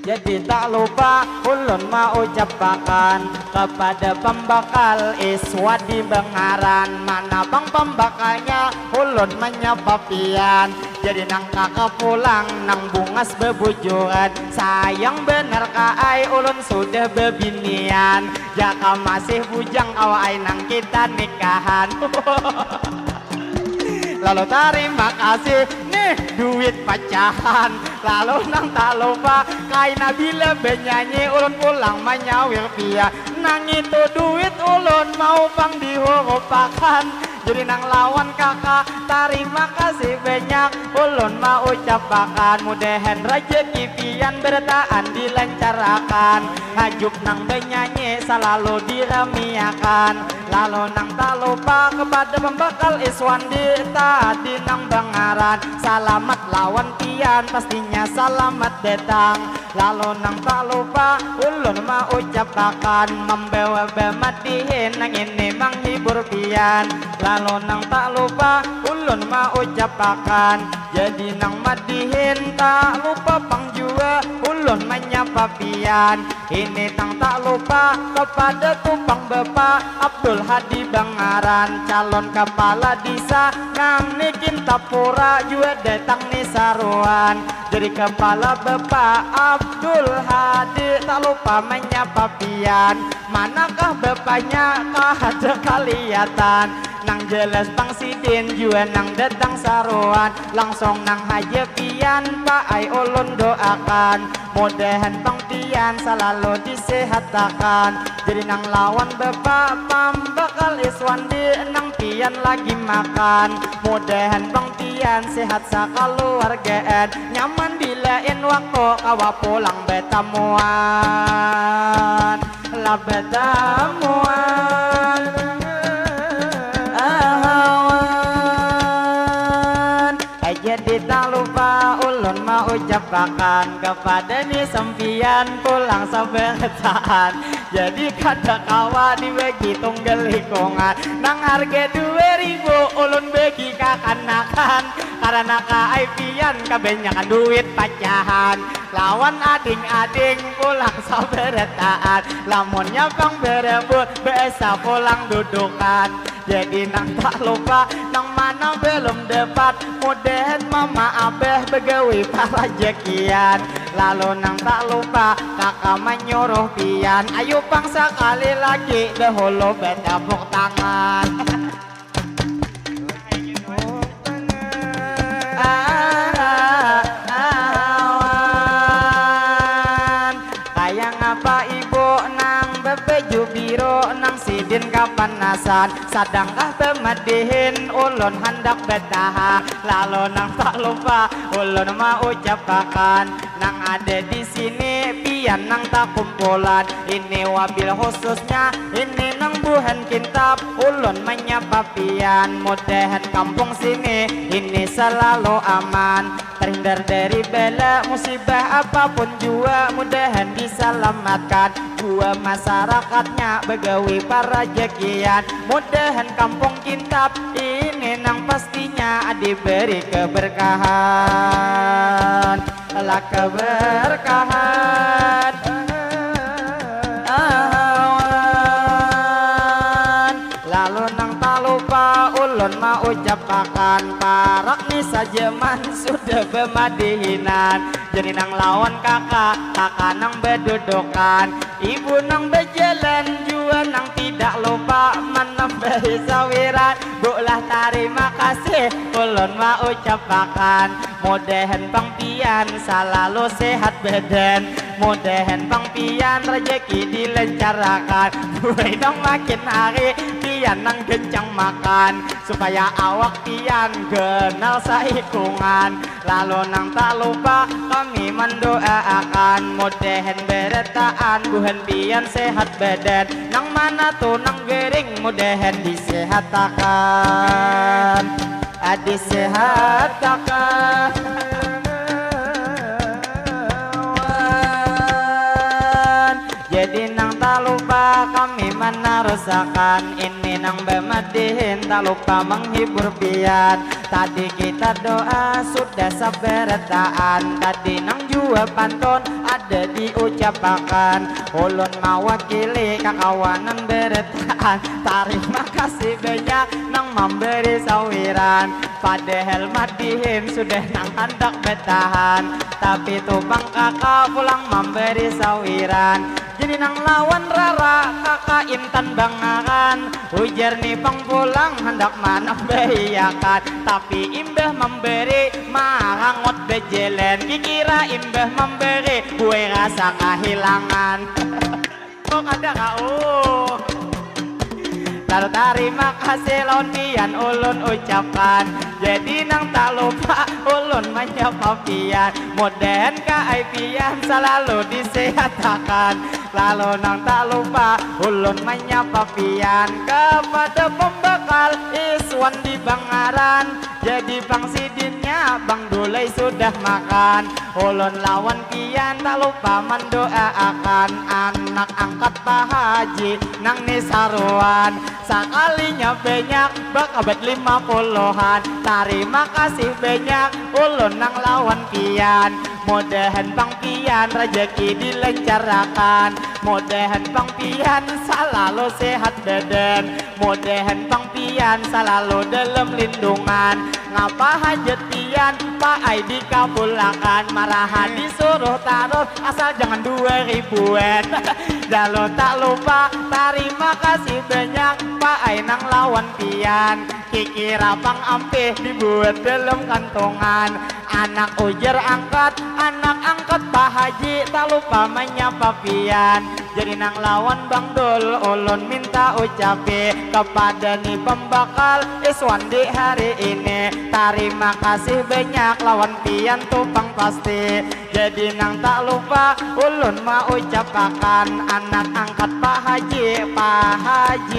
jadi tak lupa ulun mau ucapakan kepada pembakal iswa di Bengaran. Mana bang pembakalnya ulun menyapa pian. Jadi nang kakak pulang nang bungas bebujuran. Sayang bener kaai ulun sudah bebinian. Jaka masih bujang awai nang kita nikahan. Lalu terima kasih nih duit pecahan. Lalu nang tak lupa kaina bila benyanyi ulun pulang menyawir pia. Nang itu duit ulun mau pang dihurupakan. Jadi nang lawan kakak terima kasih banyak ulun mau ucapakan. Mudahan rezeki pian bertahan dilancarkan. Hajuk nang benyanyi selalu diramiakan. Lalu nang tak lupa kepada pembakal Iswandi tadi nang Bengaran. Selamat lawan pian pastinya selamat datang. Lalu nang tak lupa ulun mau ucapakan membawa bemadihin nang ini menghibur pian. Lalu nang tak lupa ulun mau ucapakan jadi nang madihin tak lupa pang jua ulun menyapa pian. Ini tang tak lupa kepada tupang bapak Abdul Hadi Bengaran, calon kepala desa nang nikin Tapura juga datang nih saruan. Jadi kepala bapak Abdul Hadi tak lupa menyapa pian. Manakah bapaknya kah ada kelihatan. Nang jelas Bang Sidin juga nang datang saruan. Langsung nang haja pian Pak ai ulun doakan. Mudahan Bang pian selalu disehatakan. Jadi nang lawan bapak pambakal Iswandi nang pian lagi makan. Mudahan Bang pian sehat sakaluargaan. Nyaman dilain waktu kawa pulang betamuan. Lah betamuan jadi tak lupa ulun mau ucapakan kepada ni sempian pulang sabarataan. Jadi kada kawa dibagi tunggal hikungan nang harga 2000 ulun bagi kakanakan. Karena kaai pian kebanyakan duit pacahan. Lawan ading-ading pulang sabarataan. Lamunnya bang berebut biasa pulang dudukan. Jadi nang tak lupa nang mana belum dapat mudahan mama abah begawi para jekian. Lalu nang tak lupa kakak menyuruh pian ayo pang sekali lagi dahulu bertepuk tangan. Kayak ngapa ibu nang bebeju biro nang Sidin kapanasan. Sadangkah pemadihin ulun hendak bertahan. Lalu nang tak lupa ulun mau ucapakan nang ada di sini pian nang tak kumpulan. Ini wabil khususnya ini nang buhan kintab ulun menyapa pian. Mudahan kampung sini ini selalu aman, terhindar dari bala musibah apapun jua. Mudahan diselamatkan jua masyarakatnya begawi para jekian. Mudahan kampung kintab ini nang pastinya diberi keberkahan. Lah keberkahan lalu nang tak lupa ulun mau ucapakan parak ni saja man sudah bemadihinan. Jadi nang lawan kakak nang bedudukan. Ibu nang berjalan juga nang tidak lupa menambahi sawiran. Bulah terima kasih ulun mau ucapakan. Mudahan Bang pian selalu sehat badan. Mudahan Bang pian rezeki dilancarkan. Mulai dong makin hari pian nang gencang makan supaya awak pian kenal saikungan. Lalu nang tak lupa kami mendoakan mudahan beretaan buhan pian sehat badan. Nang mana tuh nang gering mudahan disehatakan, disehatakan. Jadi nang tak lupa kami menarusakan ini nang bemadihin tak lupa menghibur pian. Tadi kita doa sudah saberataan, tadi nang jua pantun ada diucapakan. Ulun mewakili kakawanan beretaan, terima kasih banyak nang memberi sawiran. Padahal madihin sudah nang hendak betahan, tapi tupang kakak pulang memberi sawiran. Jadi nang lawan rara kakak intan bangaran, ujar nih pang pulang hendak mana bayakan. Tapi imbah memberi marangot bejelen, kikira imbah memberi gue rasa kehilangan. Kok ada kau? Lalu terima kasih lawan pian ulun ucapkan. Jadi nang tak lupa ulun menyapa pian, mudahan kai pian selalu disehatakan. Lalu nang tak lupa ulun menyapa pian kepada pembekal Iswan di Bangaran. Jadi Bang Sidinnya Bang Dulai sudah makan. Ulun lawan pian tak lupa mendoakan anak angkat Pak Haji nang Nisaruan. Sekalinya banyak bakabat 50-an. Terima kasih banyak ulun nang lawan pian. Mudahan Bang Pian rezeki dilancarkan, mudahan Bang Pian selalu sehat badan, mudahan Bang Pian selalu dalam lindungan. Ngapa hajat pian Pak Ai dikabulakan, marahan disuruh taruh asal jangan 2000-an. Lalu tak lupa terima kasih banyak Pak Ai nang lawan pian, kikira Bang Ampih dibuat dalam kantongan. Anak ujar angkat, anak angkat Pak Haji tak lupa menyapa pian. Jadi nang lawan Bang Dul ulun minta ucapi kepada nih pembakal Iswan di hari ini. Terima kasih banyak lawan pian tupang pasti. Jadi nang tak lupa ulun mau ucapakan anak angkat Pak Haji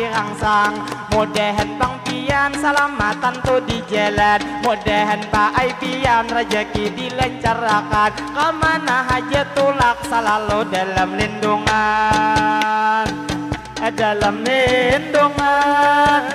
rangsang. Mudahan Bang Pian selamatan tuh di jalan, mudahan Pak Ai Pian rezeki dilancarkan, kemana aja tulak selalu dalam lindungan, dalam lindungan.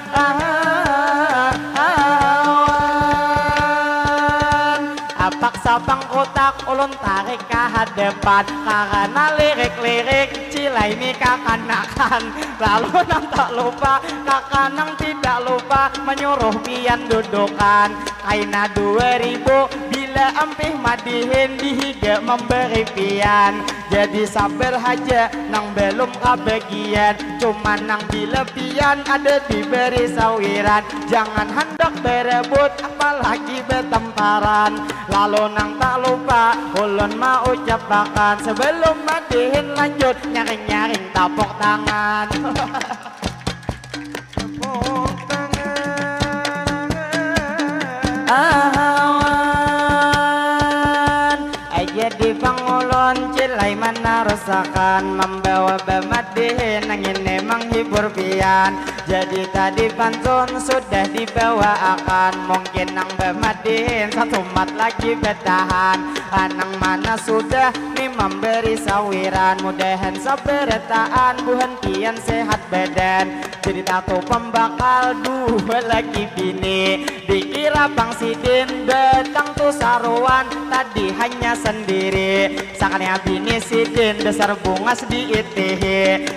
Paksa Bang kotak ulun tarik ke hadapan karena lirik-lirik cilai ini kakanakan. Lalu nang tak lupa kakak nang tidak lupa menyuruh pian dudukan kaina 2000 bila ampih madihin dihiga memberi pian. Jadi sabar aja nang belum kebagian, cuman nang bila pian ada diberi sawiran. Jangan hendak berebut apalagi bertemparan. Lalu nang tak lupa ulun mau ucapakan sebelum madihin lanjut nyaring-nyaring tepuk tangan. Tepuk tangan. Jadi pangulon cilai menarusakan membawa bemadihin angin menghibur pian. Jadi tadi pantun sudah dibawakan, mungkin nang bemadihin satu mat lagi bertahan. Anang mana sudah nih memberi sawiran, mudahan saberataan buhan pian sehat badan. Jadi tato pembakal dua lagi bini, dikira Bang Sidin datang tuh saruan, tadi hanya sendiri. Sakanya bini Sidin dasar bunga sedikit.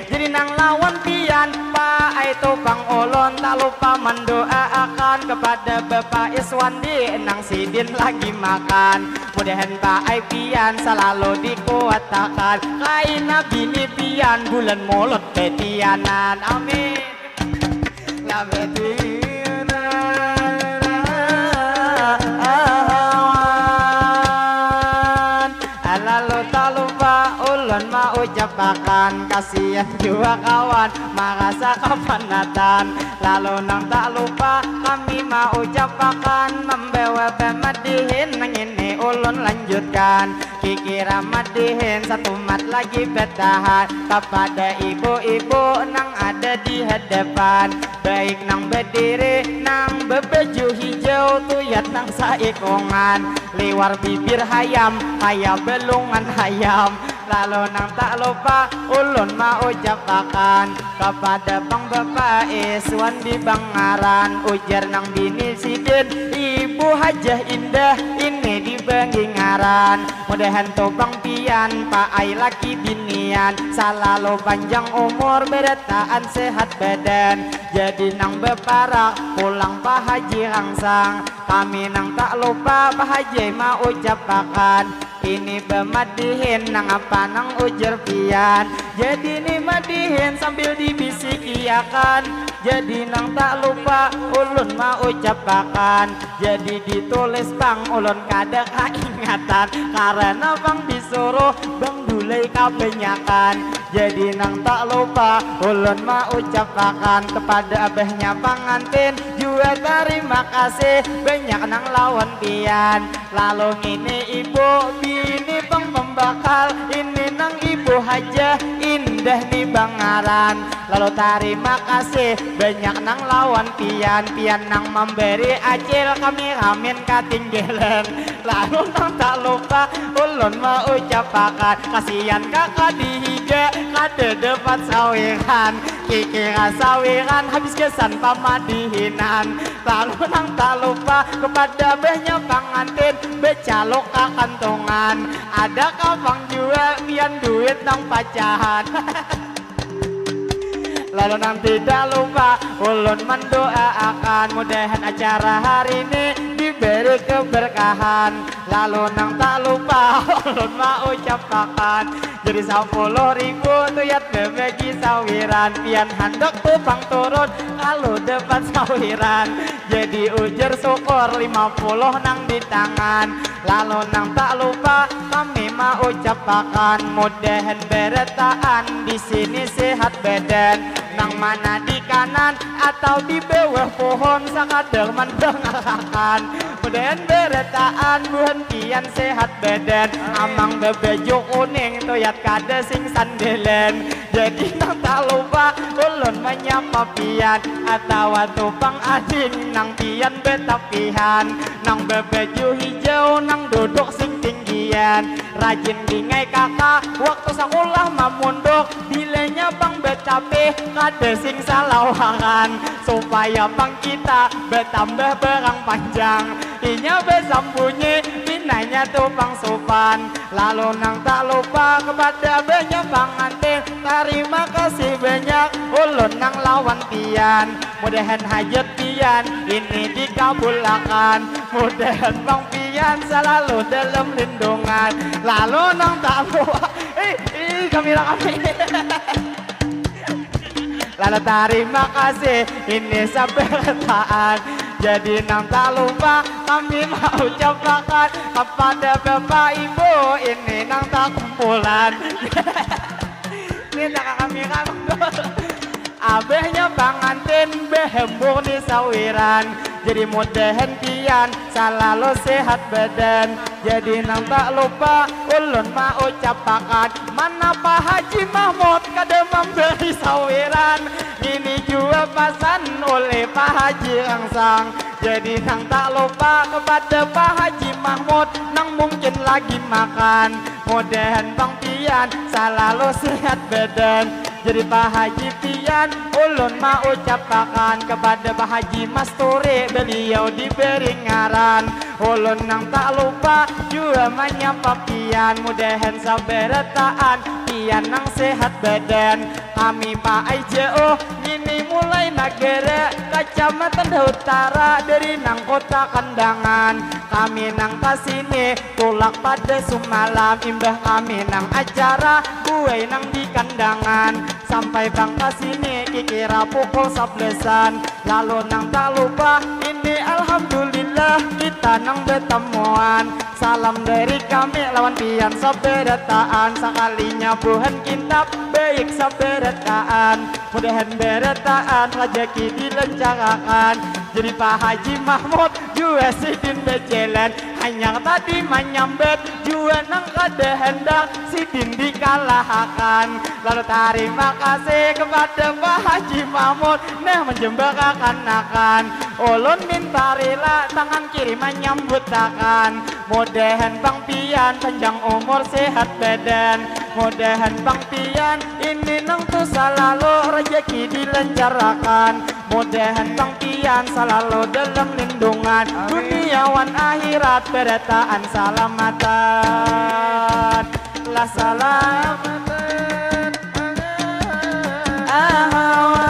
Jadi nang lawan pian Pak itu Bang Ulun tak lupa mendoakan kepada Bapak Iswandi nang Sidin lagi makan. Mudahan Pak Ai pian selalu dikuatakan, kaina bini pian bulan mulut betianan. Amin. La betina. Lalu tak lupa ulun mau ucap ucapakan, kasihan juga kawan merasa kepenatan. Lalu nang tak lupa kami mau ucapakan, membawa pemadihin nang ini ulun lanjutkan. Kikira madihin satu mat lagi bertahan kepada ibu-ibu nang ada di hadapan. Baik nang berdiri nang berbaju hijau, tuyat nang saikongan, liwar bibir hayam kayak belungan hayam. Lalu nang tak lupa ulun mau ucapakan kepada bang bapak Iswan di Bangaran, ujar nang bini sidin ibu hajah indah ini di Bangingaran. Mudahan to bang pian pak ai laki binian, selalu panjang umur bertaan sehat badan. Jadi nang beparak pulang pak haji rangsang, kami nang tak lupa pak haji mau ucapakan ini bemadihin nang apa nang ujar pian. Jadi ni madihin sambil dibisikiakan, jadi nang tak lupa ulun mau ucapakan. Jadi ditulis bang ulun kada keingatan, karena bang disuruh bang dulai kebanyakan. Jadi nang tak lupa ulun mau ucapakan kepada abahnya pengantin juga terima kasih banyak nang lawan pian. Lalu ini ibu bini bang pembakal, ini nang ibu hajah indah di Bangaran. Lalu terima kasih banyak nang lawan pian, pian nang memberi acil kami ramin ketinggalan. Lalu nang tak lupa ulun mau ucapakan, kasihan kakak dihiga kada dapat sawiran, kikira sawiran habis kesan pamadihinan. Lalu nang tak lupa kepada abahnya pengantin becalok ke kantongan, ada kapang jual pian duit nang pacahan. Lalu nang tidak lupa ulun mendoakan mudahan acara hari ini diberi keberkahan. Lalu nang tak lupa ulun mau ucapakan jadi 10.000 tuyat bebegi sawiran, pian handok tupang turun kalau dapat sawiran. Jadi ujar syukur 50 nang di tangan. Lalu nang tak lupa kami mau ucapakan mudahan beretaan di sini sehat badan, nang mana di kanan atau di bawah pohon sakadar mendengarkan. Mudahan beretaan buhentian sehat badan, amang bebaju kuning tuyat kada sing sandelen. Jadi nang tak lupa ulun menyapa pian atau tupang ading nang pian betapihan, nang bebaju hijau nang duduk sing tinggian. Rajin dingai kakak waktu sekolah mamunduk, bilenya bang betape kada sing salawangan, supaya bang kita bertambah berang panjang. Inya besambunyi binanya tupang sopan. Lalu nang tak lupa kepada banyak pengantin terima kasih banyak ulun nang lawan pian. Mudahan hajat pian ini dikabulkan, mudahan bang pian selalu dalam lindungan. Lalu nang tak lupa kamera kami. Lalu terima kasih ini sebertaan. Jadi nang tak lupa kami mau ucapkan kepada bapak ibu ini nang tak kumpulan. Ini tak kami abahnya pengantin behembur di sawiran. Jadi mudahan pian selalu sehat badan. Jadi nang tak lupa ulun mau ucapakan mana Pak Haji Mahmud kada memberi sawiran, ini juga pasan oleh Pak Haji Rangsang. Jadi nang tak lupa kepada Pak Haji Mahmud nang mungkin lagi makan, mudahan bang pian selalu sehat badan. Jadi Pak Haji pian ulun mau ucapakan kepada Pak Haji Masturi, beliau diberi ngaran. Ulun nang tak lupa juga menyapa pian, mudahan saberetaan pian nang sehat badan. Kami Pak IJO ini mulai negara Kecamatan Utara dari nang kota Kandangan. Kami nang kasini tulak pada Sumalam, imbah kami nang acara buai nang di Kandangan. Sampai bang kasini kikira pukul 11-an. Lalu nang tak lupa ini alhamdulillah sudah kita nang bertemuan. Salam dari kami lawan pian saberataan. Sekalinya buhan kintab baik saberataan. Mudahan berataan rezeki dilancarkan. Jadi Pak Haji Mahmud juga sidin berjalan. Hanya tadi menyambet juga nang kada hendak sidin dikalahkan. Lalu terima kasih kepada Pak Haji Mahmud nah menjembakakan akan. Ulun minta rela tangan kiri menyambutakan. Mudahan Bang Pian panjang umur sehat badan. Mudahan Bang Pian ini nang tu selalu rezeki dilancarkan. Mudahan Bang Pian selalu dalam lindungan duniawan akhirat berataan salamatan la salamatan ahawan.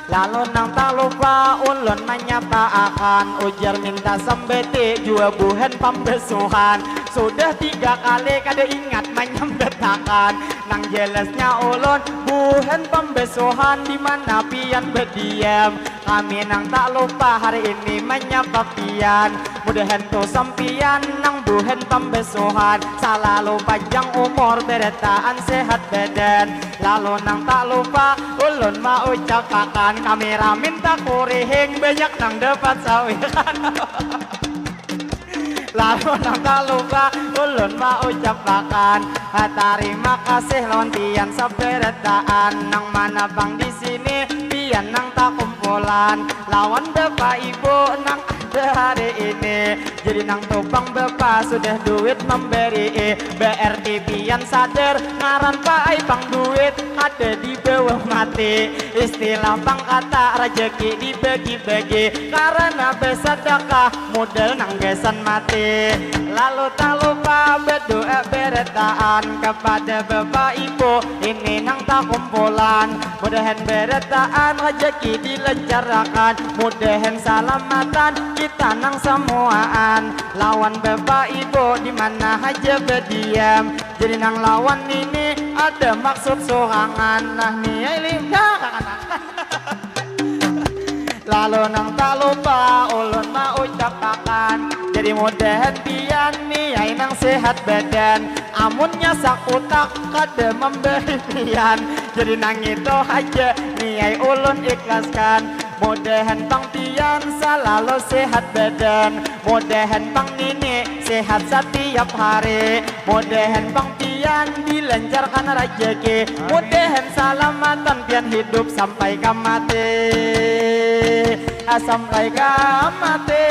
Lalu nang tak lupa ulun menyapaakan ujar minta sembeti jua buhan pembesuhan. Sudah 3 kali kada ingat menyambetakan. Nang jelasnya ulun buhan pembesuhan di mana pian berdiam. Kami nang tak lupa hari ini menyapa pian. Mudahan tu sampian nang buhan pembesuhan. Selalu panjang umur berataan sehat badan. Lalu nang tak lupa ulun mau ucapkan kamera minta kurihing banyak nang dapat sawikan. Lalu nang tak lupa ulun mau ucapkan terima kasih lawan pian saberataan. Nang mana Bang di sini pian nang tak kumpulan lawan bapak ibu nang ada hari ini. Jadi nang topang bapak sudah duit memberi BRT pian sadar ngaran Pak Bang duit ada di bawah mati. Istilah Bang kata rezeki dibagi-bagi karena bersedekah modal nang gesan mati. Lalu tak lupa berdoa berataan kepada bapak ibu ini nang tak kumpulan. Mudahan berataan rezeki dilancarkan. Mudahan salamatan kita nang semuaan. Lawan bapak ibu di mana aja berdiam. Jadi nang lawan ini ada maksud sorangan. Nah nih lalu nang tak lupa ulun mau ucapkan. Jadi mudahan pian niai nang sehat badan. Amunnya sakutak kada memberi pian. Jadi nang itu aja niai ulun ikhlaskan. Mudahan Bang Pian selalu sehat badan. Mudahan Bang Nini sehat setiap hari. Mudahan Bang Pian dilancarkan rezeki. Mudahan salamatan pian hidup sampai kamati. Sampai kamati.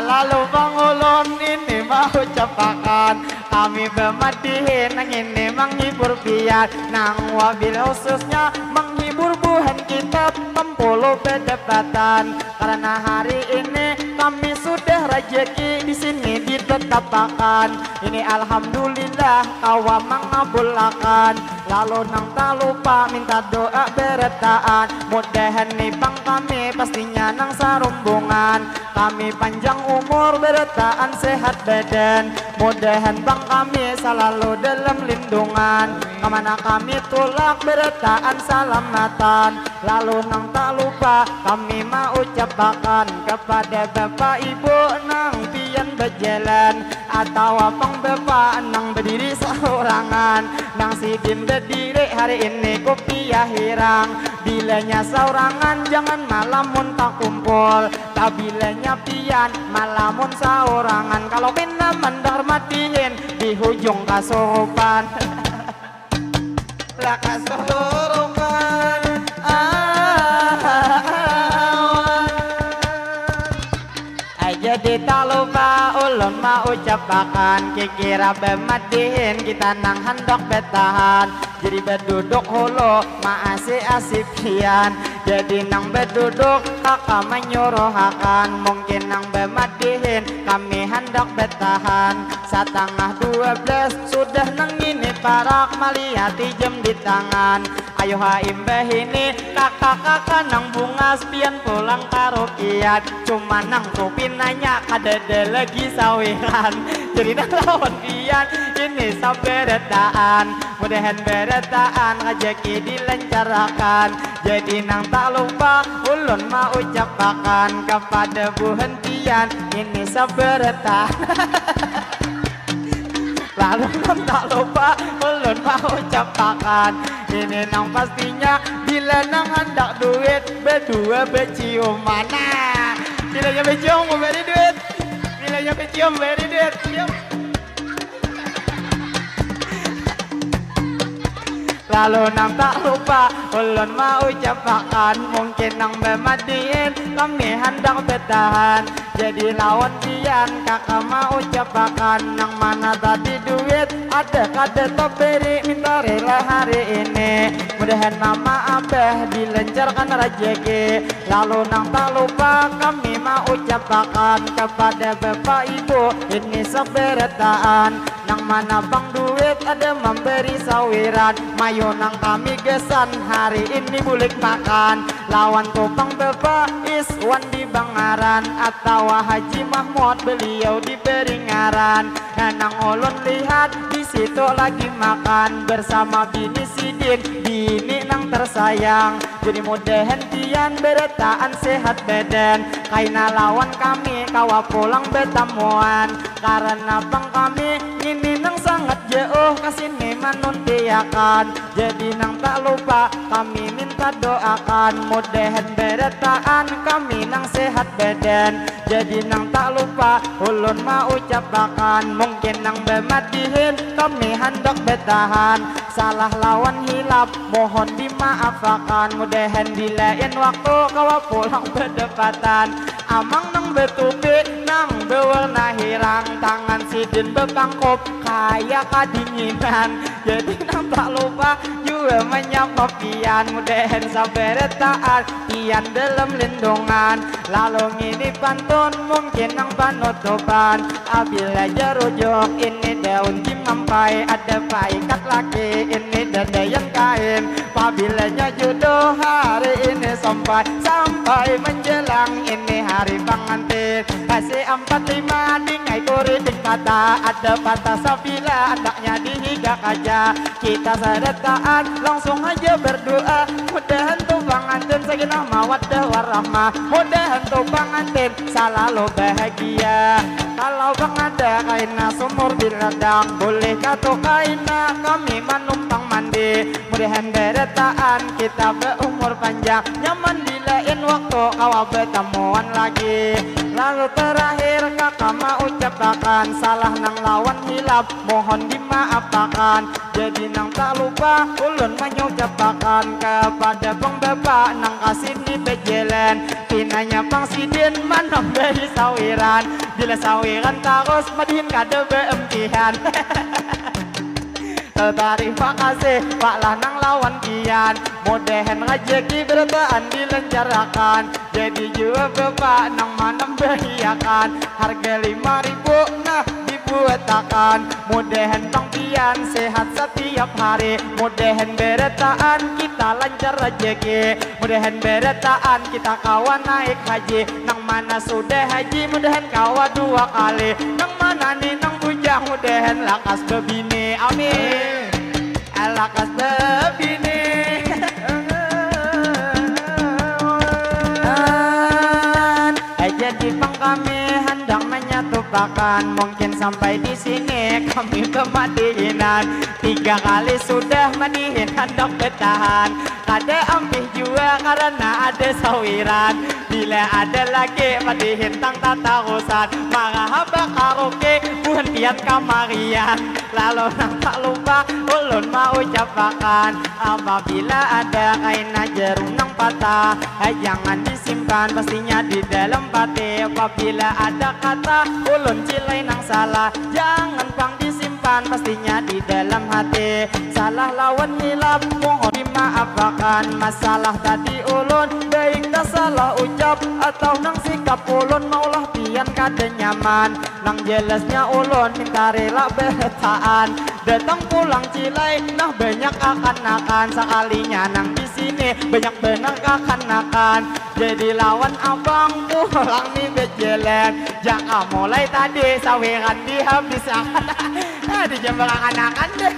Lalu Bang ulun ini mau ucapkan kami bermadihin nang ini menghibur pian. Nang wabil khususnya menghibur buhan kita pempuluh berdebatan. Karena hari ini kami sudah rezeki di sini ditetapkan. Ini alhamdulillah kawa mengabulkan. Lalu nang tak lupa minta doa berataan. Mudahan nih Bang kami pastinya nang sarumbungan. Kami panjang umur berataan sehat badan. Mudahan Bang kami selalu dalam lindungan. Kemana kami tulak berataan salamatan. Lalu nang tak lupa kami mau ucapkan kepada bapak ibu nang pian berjalan. Atau apang bapak nang berdiri seorangan. Nang sidin berdiri hari ini kopi ya hirang. Bilanya seorangan jangan malamun tak kumpul. Bilanya pian malamun seorangan. Kalau pina mendar matiin di hujung kasurupan. Lah kasurupan jadi tak lupa ulun mau ucapkan kikira bemadihin kita nang handok betahan. Jadi berduduk hulu maasi asip pian. Jadi nang berduduk kakak menyuruhakan. Mungkin nang bemadihin kami hendak betahan. 11:30 sudah nang ini parak melihat jam di tangan. Ayo imbah ini kakak-kakak nang bungas pian pulang karaokean cuma nang kopi nanya kadede lagi saweran jadi nang lawan pian ini saberetaan mudahan beretaan rezeki dilancarkan jadi nang tak lupa ulun mau ucapakan kepada Bu Hentian ini saberetaan lalu nang tak lupa ulun mau ucapakan ini nang pastinya bila nang hendak duit berdua bercium mana bilanya bercium beri duit bilanya bercium beri duit cium. Lalu nang tak lupa ulun mau ucapakan mungkin nang bemadiin kami hendak bertahan jadi lawan pian kakak mau ucapakan nang mana tadi duit ada kade top beri minta rela hari ini mudahan mama abah dilancarkan rezeki lalu nang tak lupa kami mau ucapakan kepada bapak ibu ini saberetaan nang mana bang duit ada memberi sawiran mayo nang kami gesan hari ini bulik makan lawan topang bapak Iswan di Bangaran atau Haji Mahmud beliau di Beringaran nang ulun lihat di situ lagi makan bersama bini Sidin bini nang tersayang jadi mudahan tian beretaan sehat badan kaina lawan kami kawa pulang betamuan karena bang kami ini nang sangat jauh kasini manuntiakan jadi nang tak lupa kami minta doakan mudahan beretaan kami nang sehat badan jadi nang tak lupa ulun mau ucapakan mungkin nang bemadihin kami hendak bertahan salah lawan hilap mohon dimaafkan mudahan di lain waktu kawa pulang berdepatan amang nang betupi nang berwarna hirang tangan Sidin bepangkop kayak kadinginan jadi nang tak lupa juga menyapa pian mudahan saberetaan pian dalam lindungan lalu ngini pantun mungkin nang panutupan abila jarujok ini daun jimampai ada paikat laki ini dada yang kain pabilanya jodoh hari ini sampai menjelang ini hari pengantin kasih 45 dingai kuriting patah ada patah sabila anaknya dihiga kaja kita sedetaan langsung aja berdoa mudahan tuh pengantin sakinah mawaddah warahmah mudahan tuh pengantin selalu bahagia kalau bang ada kaina sumur di ladang boleh katu kaina kami menumpang mandi mudahan beretaan kita berumur panjang nyaman di lain waktu kawa bertemuan lagi lalu terakhir kakak mau ucapakan salah nang lawan hilap mohon dimaafkan jadi nang tak lupa ulun mengucapakan kepada bang bapak nang kasih di bejelan pinanya bang Sidin mana beri sawiran bila sawiran terus madihin kade beempihan terima kasih Pak Lanang lawan kian mudahan rezeki bertaan dilancarkan jadi juga bapak nang manam bahiakan harga 5.000 nah dibuatakan mudahan bang pian sehat setiap hari mudahan beretaan kita lancar rezeki mudahan beretaan kita kawan naik haji nang mana sudah haji mudahan kawa 2 kali nang mana nih nang bujang mudahan lakas bebini amin lakas bebini jadi bang kami hendak menyatupakan mungkin sampai di sini kami kemadihinan 3 kali sudah madihin hendak bertahan kada ampih juga karena ada sawiran bila ada lagi madihin tang tatarusan marahaba karaoke buhentian kamarian lalu nang tak lupa ulun mau ucapakan apabila ada kaina jarum nang patah jangan disimpan pastinya di dalam pati apabila ada kata ulun cilai nang salah jangan pang disimpan pastinya di dalam hati salah lawan hilap mohon dimaafkan masalah tadi ulun baik tak salah ucap atau nang sikap ulun maulah pian ada nyaman. Nang jelasnya ulun minta rela bertaan. Datang pulang Cilai, nah banyak akan-akan. Sekalinya nang di sini banyak bener akan-akan. Jadi lawan abang pulang nih bejelan. Jangan mulai tadi saweran dihabiskan. Di jam akan-akan deh.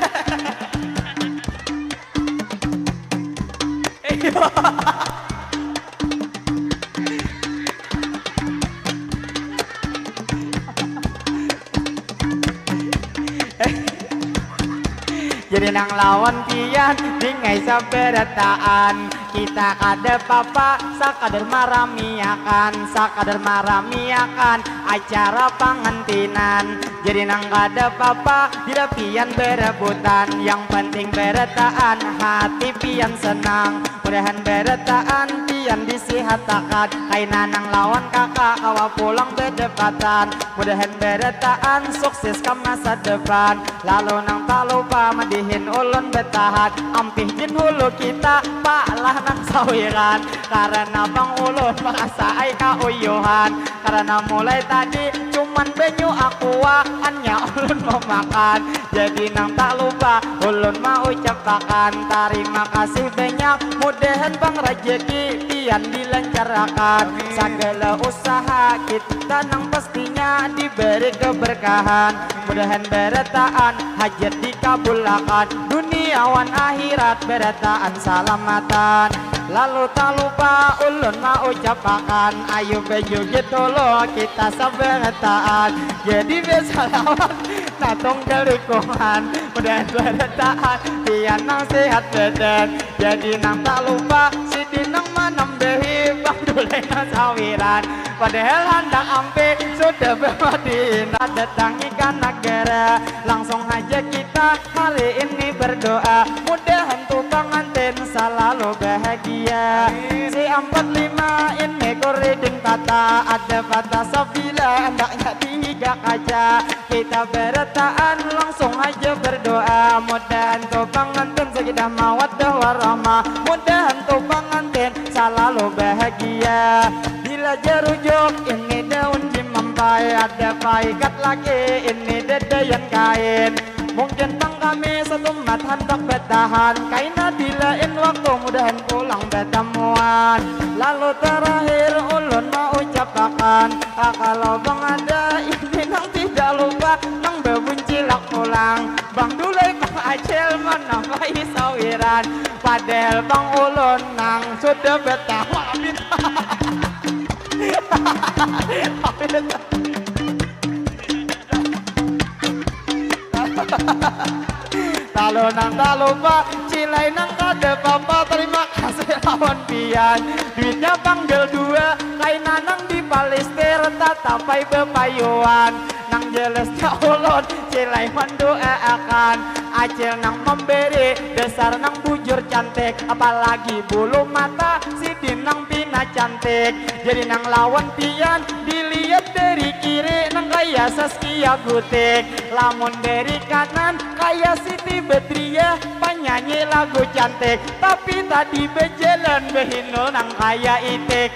Jadi nang lawan pian dingai saberataan. Kita kada papa sakadar maramiakan acara pangantinan. Jadi nang kada papa tidak pian berebutan. Yang penting beretaan hati pian senang. Mudahan beretaan pian disihatakan. Kaina nang lawan kakak kawa pulang berdepatan. Mudahan beretaan sukses ke masa depan. Lalu nang tak lupa madihin ulun betahan. Ampih jin hulu kita paklah nang sawiran. Karena bang ulun merasa ay kauyuhan. Karena mulai tadi cuman benyu aqua hanya ulun mau makan. Jadi nang tak lupa ulun mau ucapakan terima kasih banyak. Mudahan bang rejeki pian dilancarkan. Segala usaha kita nang pastinya diberi keberkahan. Mudahan beretaan hajat dikabulkan. Duniawan akhirat beretaan salamatan. Lalu tak lupa ulun mau ucapakan ayo bejoget dulu kita saberetaan. Jadi biasa lawan natung kelingkungan. Mudahan beretaan pian nang sehat badan. Jadi nang tak lupa si dinang manambehi bang dulai sawiran. Padahal hendak ampe sudah bermadinah datangi ke negara. Langsung aja kita hari ini berdoa. Mudahan tuh pengantin selalu bahagia. Si 45 ini kuridin kata. Ada kata sabila hendaknya 3 kaca. Kita beretaan langsung aja berdoa. Mudahan tuh pengantin segidah mawaddah warahmah. Mudahan tuh pengantin selalu bahagia. Bila jerujuk ini daun dimampai. Ada paikat lagi ini dedayan kain. Mungkin bang kami satu mat hendak bertahan. Kaina dilain waktu mudahan pulang bertemuan. Lalu terakhir ulun mau ucapakan kalau bang ada ini nang tidak lupa nang bebuncilak pulang. Bang dulai bang acel menampai sawiran. Padahal bang ulun nang sudah bertahan. Lalu nang tak lupa Cilai nang kada papa terima kasih lawan pian. Duitnya panggil 2 kaina nang di Palestir tatapai bepayuan. Nang jelasnya ulun Cilai mendoakan Acil nang memberi dasar nang bujur cantik. Apalagi bulu mata si dinang pina cantik. Jadi nang lawan pian dilihat dari kiri nang kaya Saskia Gutik. Lamun dari kanan kaya Siti Badriah penyanyi lagu cantik. Tapi tadi bejalan behinul nang kaya Itik.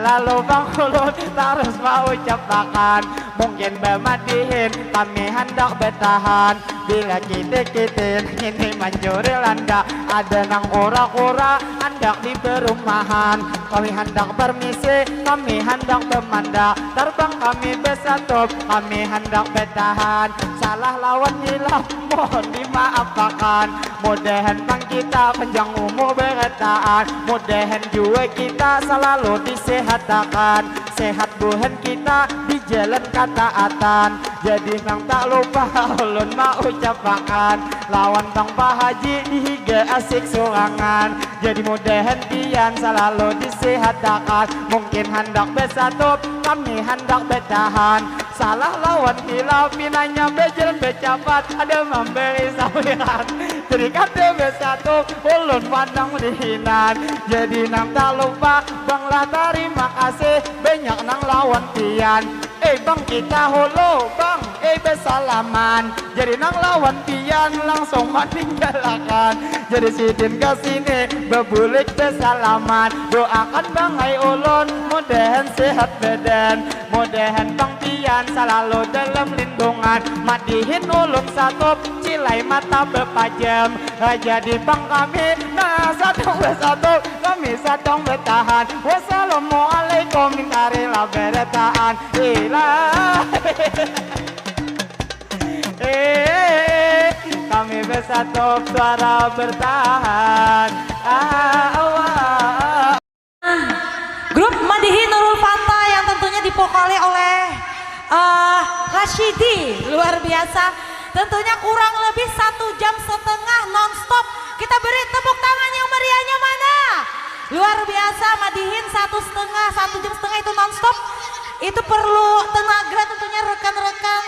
Lalu bang ulun terus mau ucapakan mungkin bermadihin kami hendak bertahan. Bila kita ini manjuri landa ada nang ora-ora hendak di perumahan. Kami hendak permisi kami hendak bermandak. Terbang kami bersatu kami hendak bertahan. Salah lawan hilang mohon dimaafkan. Mudahan bang kita panjang umur bertahan. Mudahan juga kita selalu disehatakan. Sehat buhan kita di jalan ketaatan. Jadi nang tak lupa ulun mau ucapakan lawan bang Pak Haji dihiga asik surangan. Jadi mudahan pian selalu disehatakan. Mungkin hendak bersatu kami hendak bertahan. Salah lawan hilau pinanya bejalan bercapat. Ada memberi sawiran. Jadi kata bersatu ulun pandang dihinan. Jadi nang tak lupa bang lah terima kasih banyak nang lawan pian. Bang kita holo bang bersalaman. Jadi nang lawan pian langsung meninggalkan. Jadi sidin kesini bebulik bersalaman. Doakan bangai ulun mudahan sehat badan, mudahan bang pian selalu dalam lindungan. Madihin ulun satu cilai mata berpajam. Jadi bang kami nah satu bersatu kami satu bertahan. Wassalamualaikum mintarila beretaan ilah. Kami bersatu suara bertahan. Grup Madihin Nurul Fata yang tentunya dipokoli oleh Rashidi, luar biasa. Tentunya kurang lebih 1,5 jam nonstop. Kita beri tepuk tangan yang meriahnya mana? Luar biasa, Madihin 1,5 jam itu nonstop. Itu perlu tenaga tentunya rekan-rekan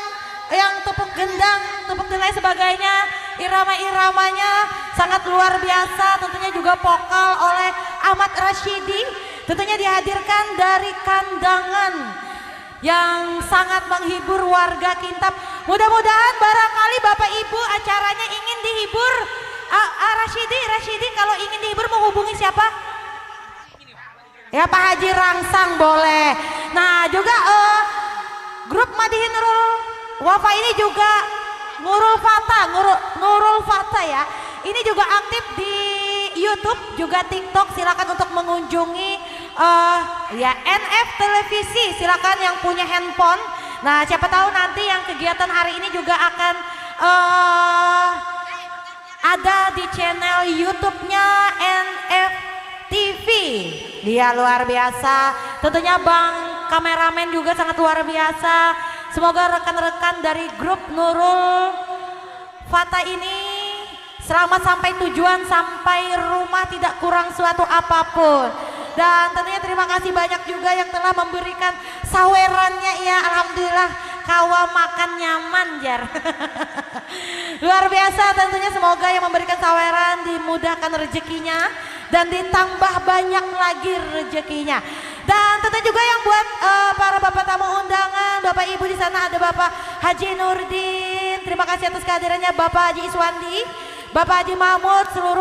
yang tepuk gendang, tepuk dan lain sebagainya. Irama-iramanya sangat luar biasa. Tentunya juga vokal oleh Ahmad Rashidi. Tentunya dihadirkan dari kandangan yang sangat menghibur warga Kintab. Mudah-mudahan barangkali Bapak Ibu acaranya ingin dihibur. Rashidi kalau ingin dihibur menghubungi siapa? Ya Pak Haji Rangsang boleh. Nah juga grup Madihin Nurul Wafa ini juga Nurul Fata ya. Ini juga aktif di YouTube juga TikTok. Silakan untuk mengunjungi ya NF Televisi. Silakan yang punya handphone. Nah siapa tahu nanti yang kegiatan hari ini juga akan ada di channel YouTube-nya NF TV. Dia luar biasa. Tentunya Bang kameramen juga sangat luar biasa. Semoga rekan-rekan dari grup Nurul Fata ini selamat sampai tujuan, sampai rumah tidak kurang suatu apapun. Dan tentunya terima kasih banyak juga yang telah memberikan sawerannya ya. Alhamdulillah kawa makan nyaman jar. Luar biasa tentunya, semoga yang memberikan saweran dimudahkan rezekinya dan ditambah banyak lagi rezekinya. Dan tentu juga yang buat para bapak tamu undangan, bapak ibu di sana ada Bapak Haji Nurdin. Terima kasih atas kehadirannya Bapak Haji Iswandi, Bapak Haji Mahmud, seluruh